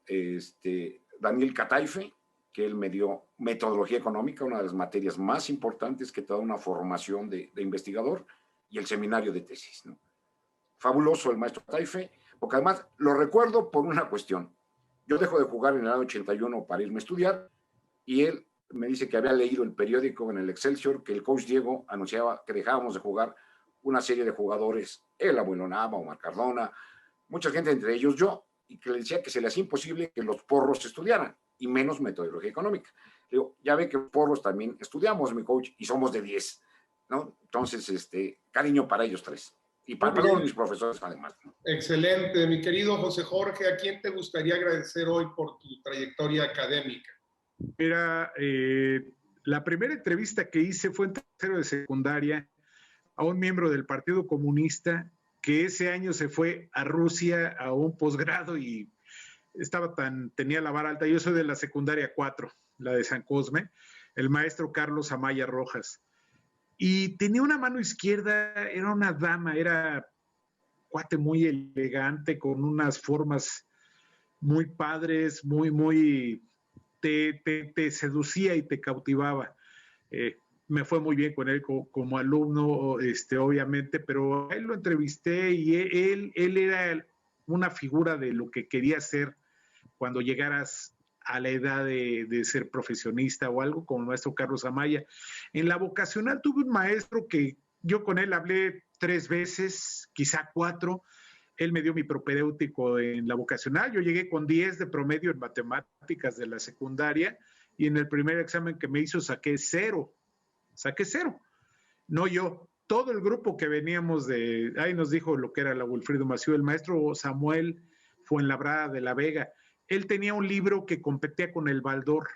S3: Daniel Cataife, que él me dio metodología económica, una de las materias más importantes que te da una formación de investigador, y el seminario de tesis, ¿no? Fabuloso el maestro Cataife, porque además lo recuerdo por una cuestión. Yo dejo de jugar en el año 81 para irme a estudiar, y él me dice que había leído el periódico en el Excelsior que el coach Diego anunciaba que dejábamos de jugar una serie de jugadores, el abuelo Nava, Omar Cardona, mucha gente, entre ellos yo, y que le decía que se le hacía imposible que los porros estudiaran, y menos metodología económica. Digo, ya ve que porros también estudiamos, mi coach, y somos de 10, ¿no? Entonces, cariño para ellos tres. Y para todos mis profesores, además.
S1: Excelente. Mi querido José Jorge, ¿a quién te gustaría agradecer hoy por tu trayectoria académica?
S4: Mira, la primera entrevista que hice fue en tercero de secundaria a un miembro del Partido Comunista que ese año se fue a Rusia a un posgrado y tenía la vara alta. Yo soy de la secundaria 4, la de San Cosme, el maestro Carlos Amaya Rojas. Y tenía una mano izquierda, era una dama, era cuate muy elegante, con unas formas muy padres, te seducía y te cautivaba. Me fue muy bien con él como alumno, obviamente, pero a él lo entrevisté y él era una figura de lo que quería ser cuando llegaras a la edad de ser profesionista o algo, como el maestro Carlos Amaya. En la vocacional tuve un maestro que yo con él hablé 3 veces, quizá 4. Él me dio mi propedéutico en la vocacional. Yo llegué con 10 de promedio en matemáticas de la secundaria y en el primer examen que me hizo saqué 0. Saqué 0. No yo, todo el grupo que veníamos ahí nos dijo lo que era la Wilfrido Maciú, el maestro Samuel Fuenlabrada de la Vega. Él tenía un libro que competía con el Baldor,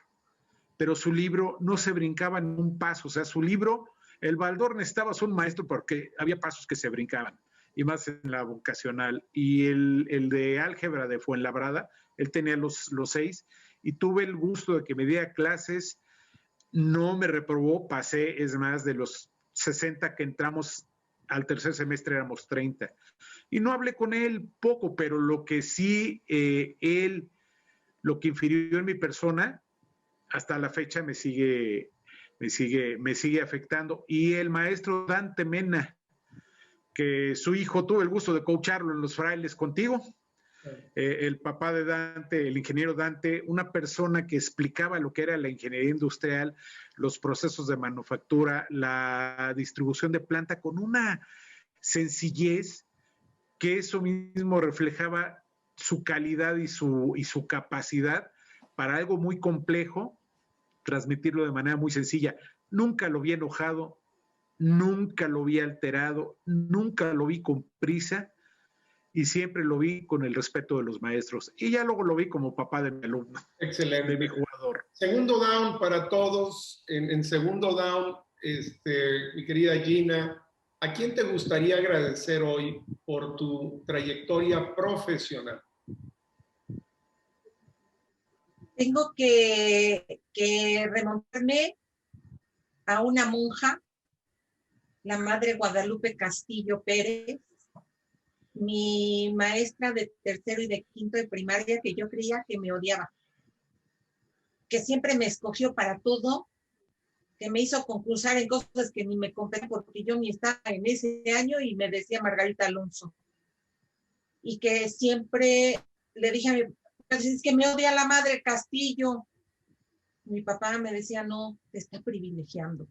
S4: pero su libro no se brincaba en un paso. O sea, su libro, el Baldor necesitabas un maestro porque había pasos que se brincaban, y más en la vocacional. Y el de álgebra de Fuenlabrada, él tenía los 6, y tuve el gusto de que me diera clases. No me reprobó, pasé, es más, de los 60 que entramos al tercer semestre éramos 30. Y no hablé con él poco, pero lo que sí, lo que infirió en mi persona, hasta la fecha me sigue afectando. Y el maestro Dante Mena, que su hijo tuvo el gusto de coacharlo en los frailes contigo. El papá de Dante, el ingeniero Dante, una persona que explicaba lo que era la ingeniería industrial, los procesos de manufactura, la distribución de planta con una sencillez que eso mismo reflejaba su calidad y su capacidad para algo muy complejo, transmitirlo de manera muy sencilla. Nunca lo vi enojado, nunca lo vi alterado, nunca lo vi con prisa, y siempre lo vi con el respeto de los maestros. Y ya luego lo vi como papá de mi alumno.
S1: Excelente.
S4: De mi jugador.
S1: Segundo down para todos. En segundo down, mi querida Gina, ¿a quién te gustaría agradecer hoy por tu trayectoria profesional?
S2: Tengo que remontarme a una monja, la Madre Guadalupe Castillo Pérez, mi maestra de tercero y de quinto de primaria, que yo creía que me odiaba, que siempre me escogió para todo, que me hizo concursar en cosas que ni me competen porque yo ni estaba en ese año, y me decía Margarita Alonso. Y que siempre le dije a mi papá, es que me odia la Madre Castillo. Mi papá me decía, no, te está privilegiando,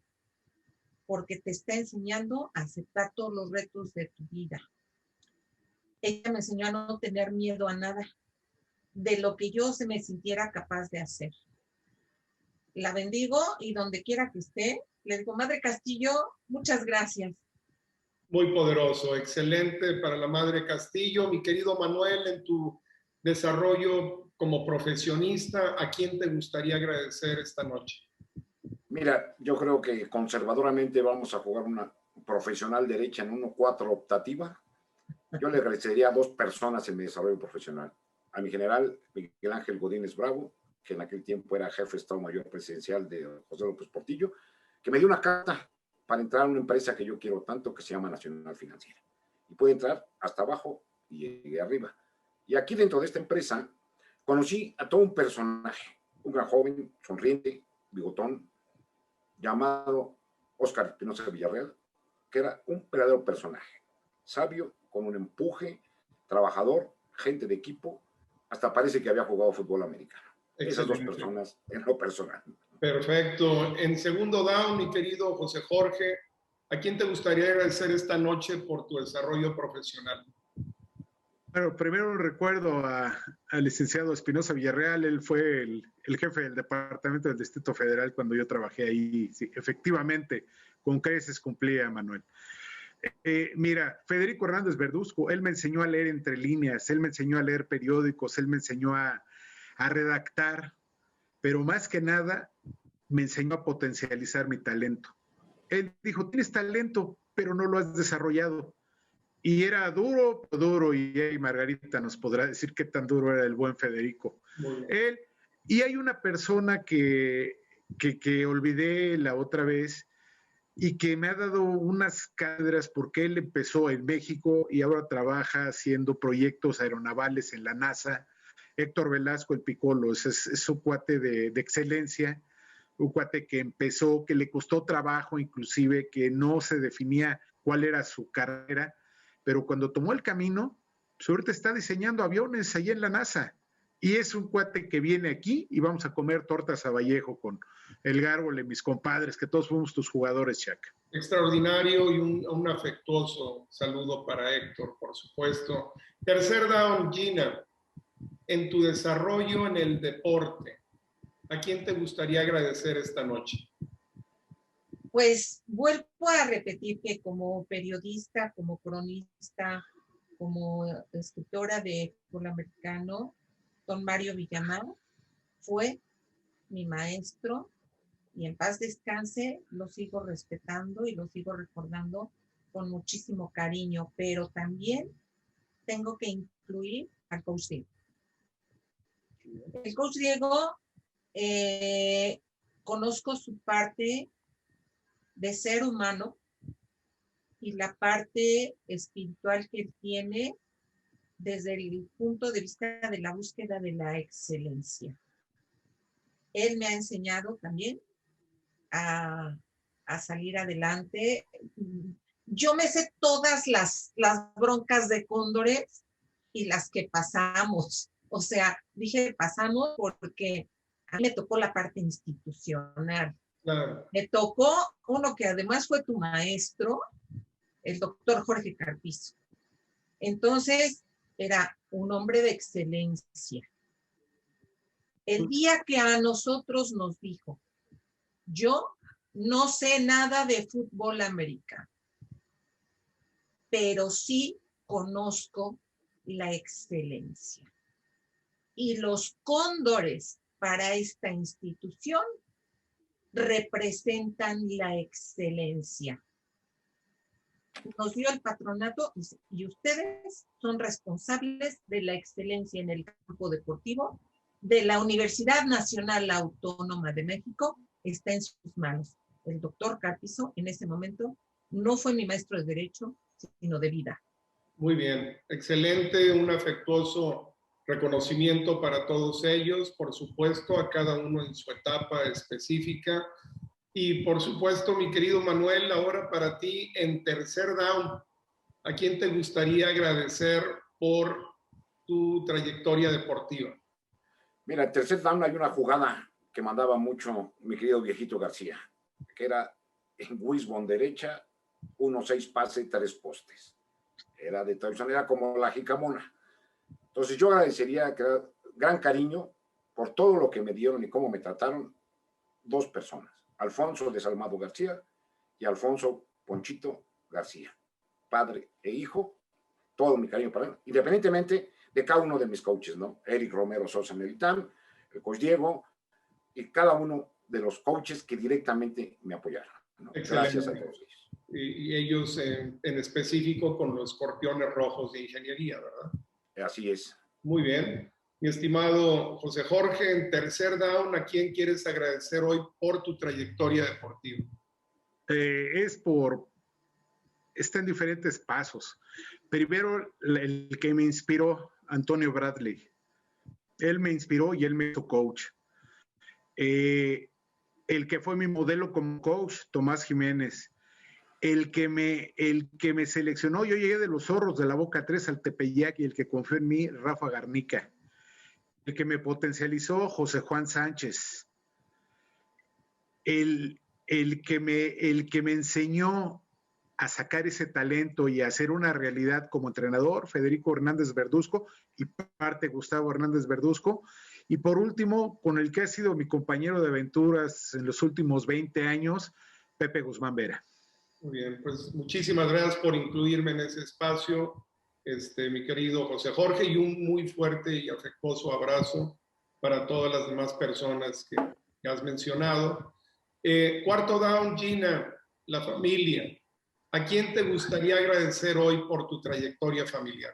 S2: porque te está enseñando a aceptar todos los retos de tu vida. Ella me enseñó a no tener miedo a nada, de lo que yo se me sintiera capaz de hacer. La bendigo, y donde quiera que esté, le digo, Madre Castillo, muchas gracias.
S1: Muy poderoso, excelente para la Madre Castillo. Mi querido Manuel, en tu desarrollo como profesionista, ¿a quién te gustaría agradecer esta noche?
S3: Mira, yo creo que conservadoramente vamos a jugar una profesional derecha en 1-4 optativa. Yo le agradecería a 2 personas en mi desarrollo profesional. A mi general, Miguel Ángel Godínez Bravo, que en aquel tiempo era jefe de Estado Mayor Presidencial de José López Portillo, que me dio una carta para entrar a una empresa que yo quiero tanto, que se llama Nacional Financiera. Y puede entrar hasta abajo y llegué arriba. Y aquí dentro de esta empresa conocí a todo un personaje, un gran joven, sonriente, bigotón, llamado Óscar Espinosa Villarreal, que era un verdadero personaje, sabio, con un empuje, trabajador, gente de equipo, hasta parece que había jugado fútbol americano. Excelente. Esas 2 personas en lo personal.
S1: Perfecto. En segundo down, mi querido José Jorge, ¿A quién te gustaría agradecer esta noche por tu desarrollo profesional?
S4: Bueno, primero recuerdo al licenciado Espinosa Villarreal. Él fue el jefe del departamento del Distrito Federal cuando yo trabajé ahí. Sí, efectivamente, con creces cumplía, Manuel. Mira, Federico Hernández Verduzco, él me enseñó a leer entre líneas, él me enseñó a leer periódicos, él me enseñó a redactar, pero más que nada me enseñó a potencializar mi talento. Él dijo, tienes talento, pero no lo has desarrollado. Y era duro, y Margarita nos podrá decir qué tan duro era el buen Federico. Él, y hay una persona que olvidé la otra vez y que me ha dado unas cátedras porque él empezó en México y ahora trabaja haciendo proyectos aeronavales en la NASA. Héctor Velasco, el Piccolo, es un cuate de excelencia, un cuate que empezó, que le costó trabajo inclusive, que no se definía cuál era su carrera, pero cuando tomó el camino, pues ahorita está diseñando aviones allá en la NASA. Y es un cuate que viene aquí y vamos a comer tortas a Vallejo con el Gárgole, mis compadres, que todos fuimos tus jugadores, Chuck.
S1: Extraordinario y un afectuoso saludo para Héctor, por supuesto. Tercer down, Gina. En tu desarrollo en el deporte, ¿a quién te gustaría agradecer esta noche?
S2: Pues vuelvo a repetir que como periodista, como cronista, como escritora de fútbol americano, don Mario Villamar fue mi maestro y en paz descanse, lo sigo respetando y lo sigo recordando con muchísimo cariño, pero también tengo que incluir al coach Diego. El coach Diego, conozco su parte de ser humano y la parte espiritual que él tiene desde el punto de vista de la búsqueda de la excelencia. Él me ha enseñado también a salir adelante. Yo me sé todas las broncas de Cóndores y las que pasamos. O sea, dije pasamos porque a mí me tocó la parte institucional.
S1: Claro.
S2: Me tocó uno que además fue tu maestro, el doctor Jorge Carpizo. Entonces, era un hombre de excelencia. El día que a nosotros nos dijo, yo no sé nada de fútbol americano, pero sí conozco la excelencia. Y los Cóndores para esta institución representan la excelencia. Nos dio el patronato y ustedes son responsables de la excelencia en el campo deportivo de la Universidad Nacional Autónoma de México. Está en sus manos. El doctor Carpizo en ese momento no fue mi maestro de Derecho, sino de vida.
S1: Muy bien, excelente, un afectuoso reconocimiento para todos ellos, por supuesto, a cada uno en su etapa específica. Y por supuesto, mi querido Manuel, ahora para ti en tercer down, ¿a quién te gustaría agradecer por tu trayectoria deportiva?
S3: Mira, en tercer down hay una jugada que mandaba mucho mi querido viejito García, que era en Wisbon derecha, 1-6 pase, 3 postes. Era de tradición, era como la jicamona. Entonces yo agradecería gran cariño por todo lo que me dieron y cómo me trataron dos personas. Alfonso Desalmado García y Alfonso Ponchito García, padre e hijo, todo mi cariño para él, independientemente de cada uno de mis coaches, ¿no? Eric Romero Sosa en el ITAM, el coach Diego y cada uno de los coaches que directamente me apoyaron, ¿no? Gracias a todos ellos.
S1: Y ellos en específico con los escorpiones rojos de ingeniería, ¿verdad?
S3: Así es.
S1: Muy bien. Mi estimado José Jorge, en tercer down, ¿a quién quieres agradecer hoy por tu trayectoria deportiva?
S4: Está en diferentes pasos. Primero, el que me inspiró, Antonio Bradley. Él me inspiró y él me hizo coach. El que fue mi modelo como coach, Tomás Jiménez. El que me seleccionó, yo llegué de los Zorros de la Boca 3 al Tepeyac, y el que confió en mí, Rafa Garnica. El que me potencializó, José Juan Sánchez. El que me enseñó a sacar ese talento y a hacer una realidad como entrenador, Federico Hernández Verduzco, y parte Gustavo Hernández Verduzco. Y por último, con el que ha sido mi compañero de aventuras en los últimos 20 años, Pepe Guzmán Vera.
S1: Muy bien, pues muchísimas gracias por incluirme en ese espacio, mi querido José Jorge, y un muy fuerte y afectuoso abrazo para todas las demás personas que has mencionado. Cuarto down, Gina, la familia. ¿A quién te gustaría agradecer hoy por tu trayectoria familiar?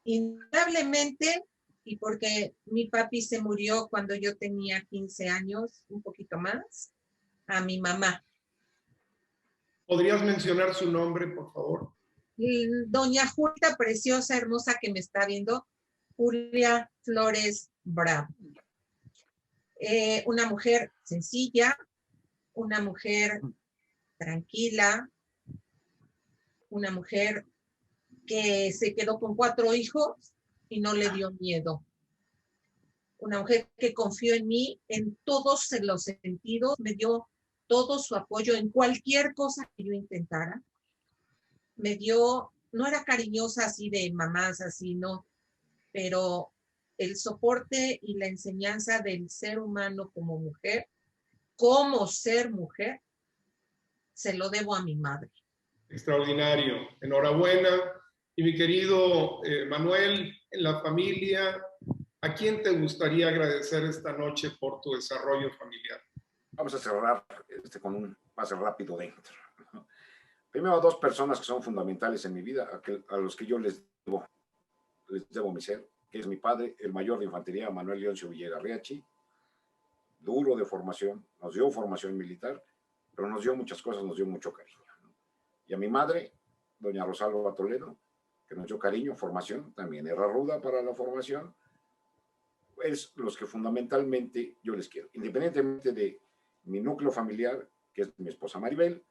S2: Indudablemente, y porque mi papi se murió cuando yo tenía 15 años, un poquito más, a mi mamá.
S1: ¿Podrías mencionar su nombre, por favor?
S2: Doña Julia, preciosa, hermosa, que me está viendo, Julia Flores Bravo. Una mujer sencilla, una mujer tranquila, una mujer que se quedó con 4 hijos y no le dio miedo. Una mujer que confió en mí en todos los sentidos, me dio todo su apoyo en cualquier cosa que yo intentara. Me dio, no era cariñosa así de mamás, así, no, pero el soporte y la enseñanza del ser humano como mujer, cómo ser mujer, se lo debo a mi madre.
S1: Extraordinario. Enhorabuena. Y mi querido Manuel, en la familia, ¿a quién te gustaría agradecer esta noche por tu desarrollo familiar?
S3: Vamos a cerrar con un pase rápido dentro. Primero, 2 personas que son fundamentales en mi vida, a los que yo les debo mi ser, que es mi padre, el mayor de infantería, Manuel Leoncio Villarreachi, duro de formación, nos dio formación militar, pero nos dio muchas cosas, nos dio mucho cariño. Y a mi madre, doña Rosalba Toledo, que nos dio cariño, formación, también era ruda para la formación, es los que fundamentalmente yo les quiero, independientemente de mi núcleo familiar, que es mi esposa Maribel,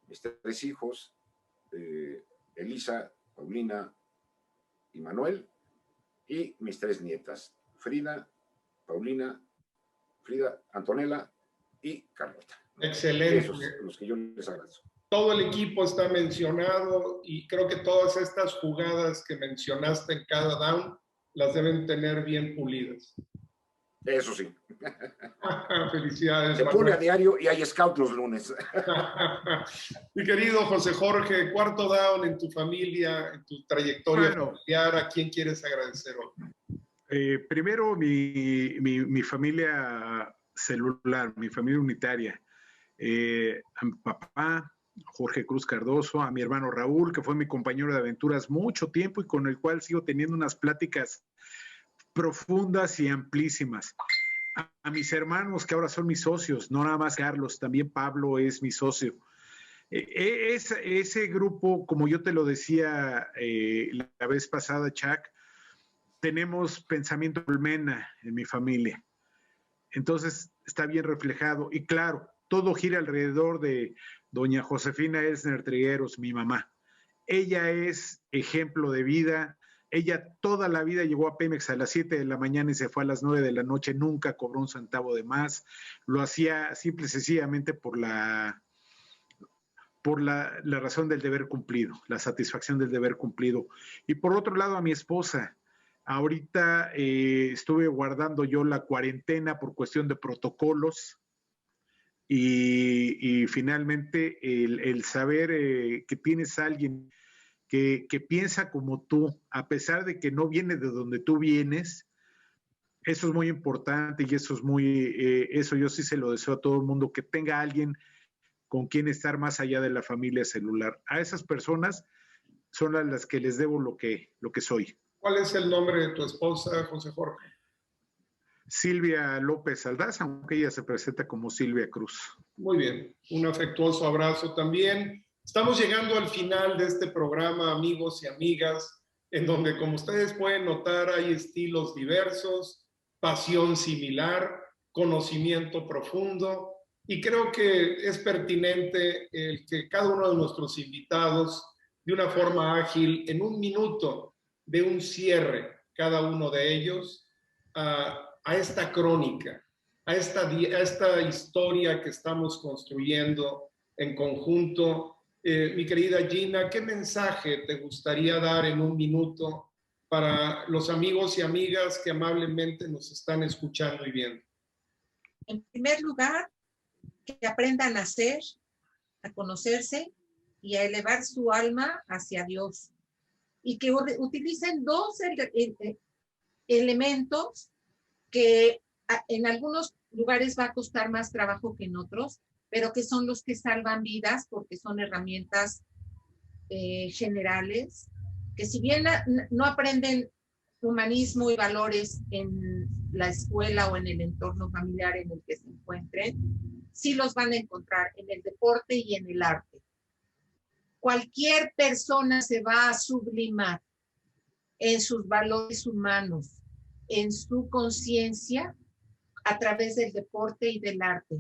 S3: mis 3 hijos, Elisa, Paulina y Manuel, y mis 3 nietas, Frida, Paulina, Antonella y Carlota.
S1: Excelente.
S3: Esos los que yo les agradezco.
S1: Todo el equipo está mencionado y creo que todas estas jugadas que mencionaste en cada down las deben tener bien pulidas.
S3: Eso sí.
S1: Felicidades.
S3: Se pule a diario y hay scout los lunes.
S1: Mi querido José Jorge, cuarto down en tu familia, en tu trayectoria familiar, ¿a quién quieres agradecer hoy?
S4: Primero mi familia celular, mi familia unitaria. A mi papá, Jorge Cruz Cardoso, a mi hermano Raúl, que fue mi compañero de aventuras mucho tiempo y con el cual sigo teniendo unas pláticas profundas y amplísimas. A mis hermanos, que ahora son mis socios, no nada más Carlos, también Pablo es mi socio. Ese grupo, como yo te lo decía la vez pasada, Chuck, tenemos pensamiento colmena en mi familia. Entonces, está bien reflejado. Y claro, todo gira alrededor de doña Josefina Elsner Trigueros, mi mamá. Ella es ejemplo de vida. Ella toda la vida llegó a Pemex a las 7 de la mañana y se fue a las 9 de la noche. Nunca cobró un centavo de más. Lo hacía simple y sencillamente por la razón del deber cumplido, la satisfacción del deber cumplido. Y por otro lado, a mi esposa. Ahorita estuve guardando yo la cuarentena por cuestión de protocolos y finalmente el saber que tienes a alguien que piensa como tú, a pesar de que no viene de donde tú vienes, eso es muy importante y eso es eso yo sí se lo deseo a todo el mundo, que tenga alguien con quien estar más allá de la familia celular. A esas personas son a las que les debo lo que soy.
S1: ¿Cuál es el nombre de tu esposa, José Jorge?
S4: Silvia López Aldaz, aunque ella se presenta como Silvia Cruz.
S1: Muy bien, un afectuoso abrazo también. Estamos llegando al final de este programa, amigos y amigas, en donde, como ustedes pueden notar, hay estilos diversos, pasión similar, conocimiento profundo, y creo que es pertinente el que cada uno de nuestros invitados, de una forma ágil, en un minuto, de un cierre, cada uno de ellos, a esta crónica, a esta historia que estamos construyendo en conjunto Mi querida Gina, ¿qué mensaje te gustaría dar en un minuto para los amigos y amigas que amablemente nos están escuchando y viendo?
S2: En primer lugar, que aprendan a ser, a conocerse y a elevar su alma hacia Dios. Y que utilicen dos elementos que en algunos lugares va a costar más trabajo que en otros, pero que son los que salvan vidas porque son herramientas generales, que si bien no aprenden humanismo y valores en la escuela o en el entorno familiar en el que se encuentren, sí los van a encontrar en el deporte y en el arte. Cualquier persona se va a sublimar en sus valores humanos, en su conciencia, a través del deporte y del arte.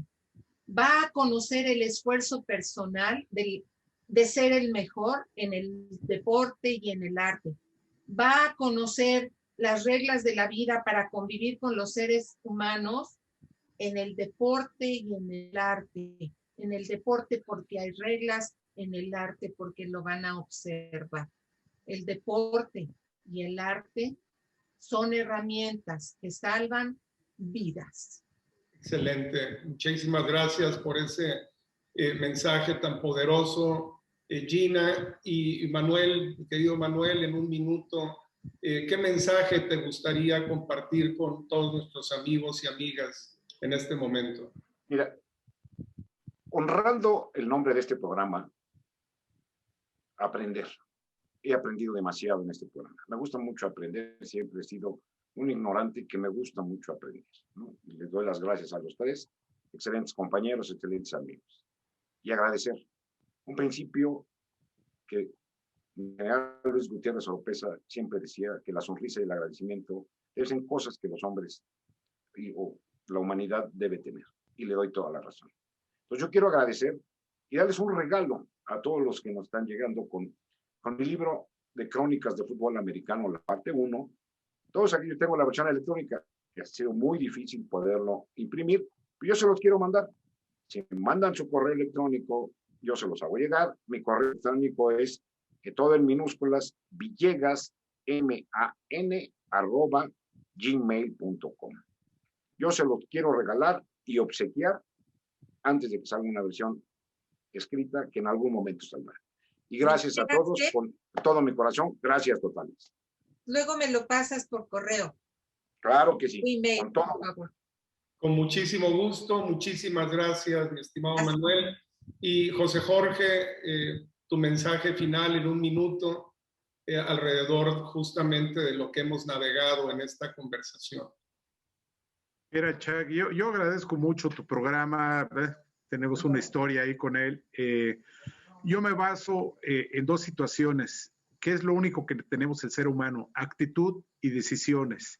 S2: Va a conocer el esfuerzo personal de ser el mejor en el deporte y en el arte. Va a conocer las reglas de la vida para convivir con los seres humanos en el deporte y en el arte. En el deporte porque hay reglas, en el arte porque lo van a observar. El deporte y el arte son herramientas que salvan vidas.
S1: Excelente. Muchísimas gracias por ese mensaje tan poderoso, Gina. Y Manuel, querido Manuel, en un minuto, ¿qué mensaje te gustaría compartir con todos nuestros amigos y amigas en este momento?
S3: Mira, honrando el nombre de este programa, aprender. He aprendido demasiado en este programa. Me gusta mucho aprender, siempre he sido un ignorante que me gusta mucho aprender, ¿no? Y les doy las gracias a los tres, excelentes compañeros, excelentes amigos. Y agradecer. Un principio que el general Luis Gutiérrez Oropesa siempre decía, que la sonrisa y el agradecimiento son cosas que los hombres o la humanidad debe tener. Y le doy toda la razón. Entonces yo quiero agradecer y darles un regalo a todos los que nos están llegando con mi libro de crónicas de fútbol americano, la parte 1. Todos aquí yo tengo la versión electrónica, que ha sido muy difícil poderlo imprimir, pero yo se los quiero mandar. Si me mandan su correo electrónico, yo se los hago llegar. Mi correo electrónico es todo en minúsculas, villegasman@gmail.com. Yo se los quiero regalar y obsequiar antes de que salga una versión escrita que en algún momento saldrá. Y gracias a todos, con todo mi corazón, gracias totales.
S2: Luego me lo pasas por correo.
S3: Claro que sí.
S2: Email,
S3: con todo.
S2: por favor.
S1: Con muchísimo gusto, muchísimas gracias, mi estimado Manuel. Y José Jorge, tu mensaje final en un minuto alrededor justamente de lo que hemos navegado en esta conversación.
S4: Mira, Chuck, yo agradezco mucho tu programa, tenemos una historia ahí con él. Yo me baso en dos situaciones. ¿Qué es lo único que tenemos el ser humano? Actitud y decisiones.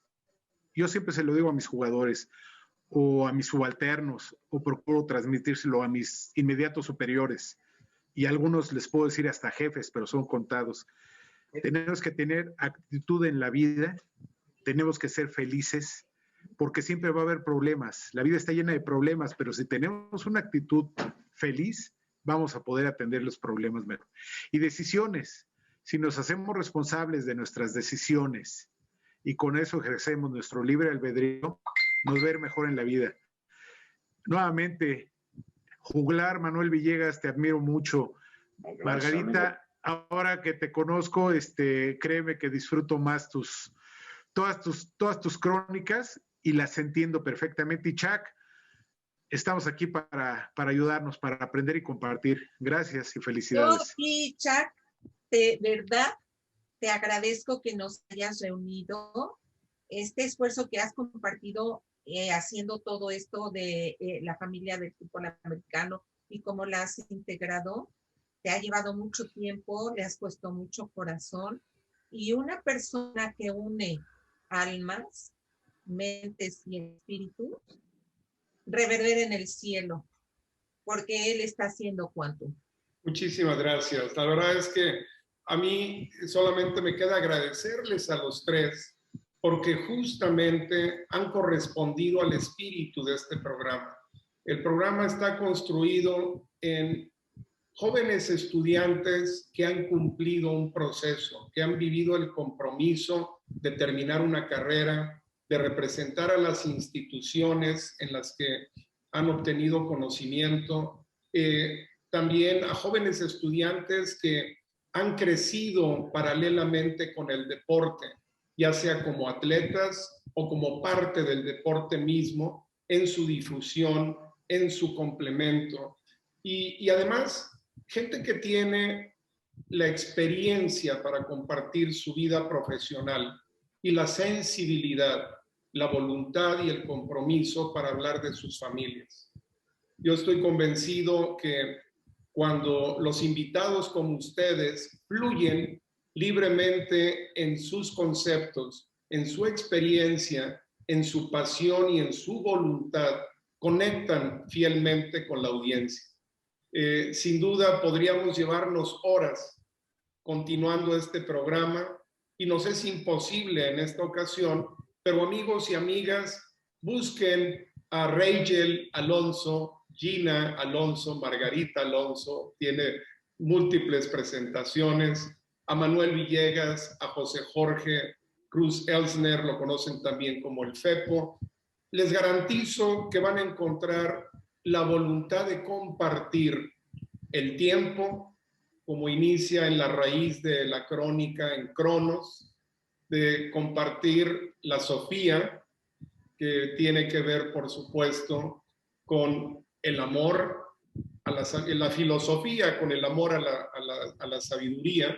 S4: Yo siempre se lo digo a mis jugadores o a mis subalternos, o procuro transmitírselo a mis inmediatos superiores. Y a algunos les puedo decir hasta jefes, pero son contados. Tenemos que tener actitud en la vida, tenemos que ser felices, porque siempre va a haber problemas. La vida está llena de problemas, pero si tenemos una actitud feliz, vamos a poder atender los problemas mejor. Y decisiones. Si nos hacemos responsables de nuestras decisiones y con eso ejercemos nuestro libre albedrío, nos va a ir mejor en la vida. Nuevamente, juglar, Manuel Villegas, te admiro mucho. Gracias, Margarita, amigo. Ahora que te conozco, créeme que disfruto más todas tus crónicas y las entiendo perfectamente. Y Chuck, estamos aquí para ayudarnos, para aprender y compartir. Gracias y felicidades.
S2: Yo y Chuck, de verdad, te agradezco que nos hayas reunido. Este esfuerzo que has compartido haciendo todo esto de la familia del fútbol americano y cómo la has integrado, te ha llevado mucho tiempo, le has puesto mucho corazón. Y una persona que une almas, mentes y espíritus, reverbera en el cielo, porque él está haciendo Quantum.
S1: Muchísimas gracias. La verdad es que a mí solamente me queda agradecerles a los tres, porque justamente han correspondido al espíritu de este programa. El programa está construido en jóvenes estudiantes que han cumplido un proceso, que han vivido el compromiso de terminar una carrera, de representar a las instituciones en las que han obtenido conocimiento, también a jóvenes estudiantes que han crecido paralelamente con el deporte, ya sea como atletas o como parte del deporte mismo, en su difusión, en su complemento. Y además, gente que tiene la experiencia para compartir su vida profesional y la sensibilidad, la voluntad y el compromiso para hablar de sus familias. Yo estoy convencido que cuando los invitados como ustedes fluyen libremente en sus conceptos, en su experiencia, en su pasión y en su voluntad, conectan fielmente con la audiencia. Sin duda podríamos llevarnos horas continuando este programa y nos es imposible en esta ocasión, pero amigos y amigas, busquen a Rachel Alonso, Gina Alonso, Margarita Alonso, tiene múltiples presentaciones, a Manuel Villegas, a José Jorge Cruz Elsner, lo conocen también como el FEPO. Les garantizo que van a encontrar la voluntad de compartir el tiempo, como inicia en la raíz de la crónica en Cronos, de compartir la Sofía, que tiene que ver, por supuesto, con el amor, la filosofía, con el amor a la sabiduría.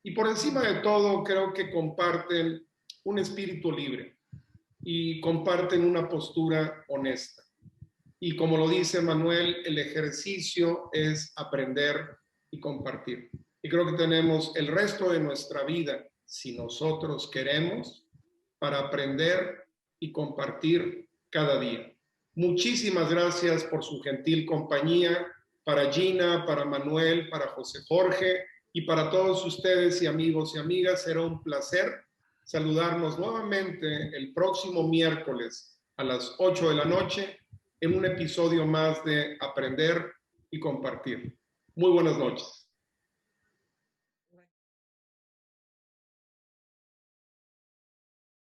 S1: Y por encima de todo, creo que comparten un espíritu libre y comparten una postura honesta. Y como lo dice Manuel, el ejercicio es aprender y compartir. Y creo que tenemos el resto de nuestra vida, si nosotros queremos, para aprender y compartir cada día. Muchísimas gracias por su gentil compañía, para Gina, para Manuel, para José Jorge y para todos ustedes y amigos y amigas. Será un placer saludarnos nuevamente el próximo miércoles a las 8 de la noche en un episodio más de Aprender y Compartir. Muy buenas noches.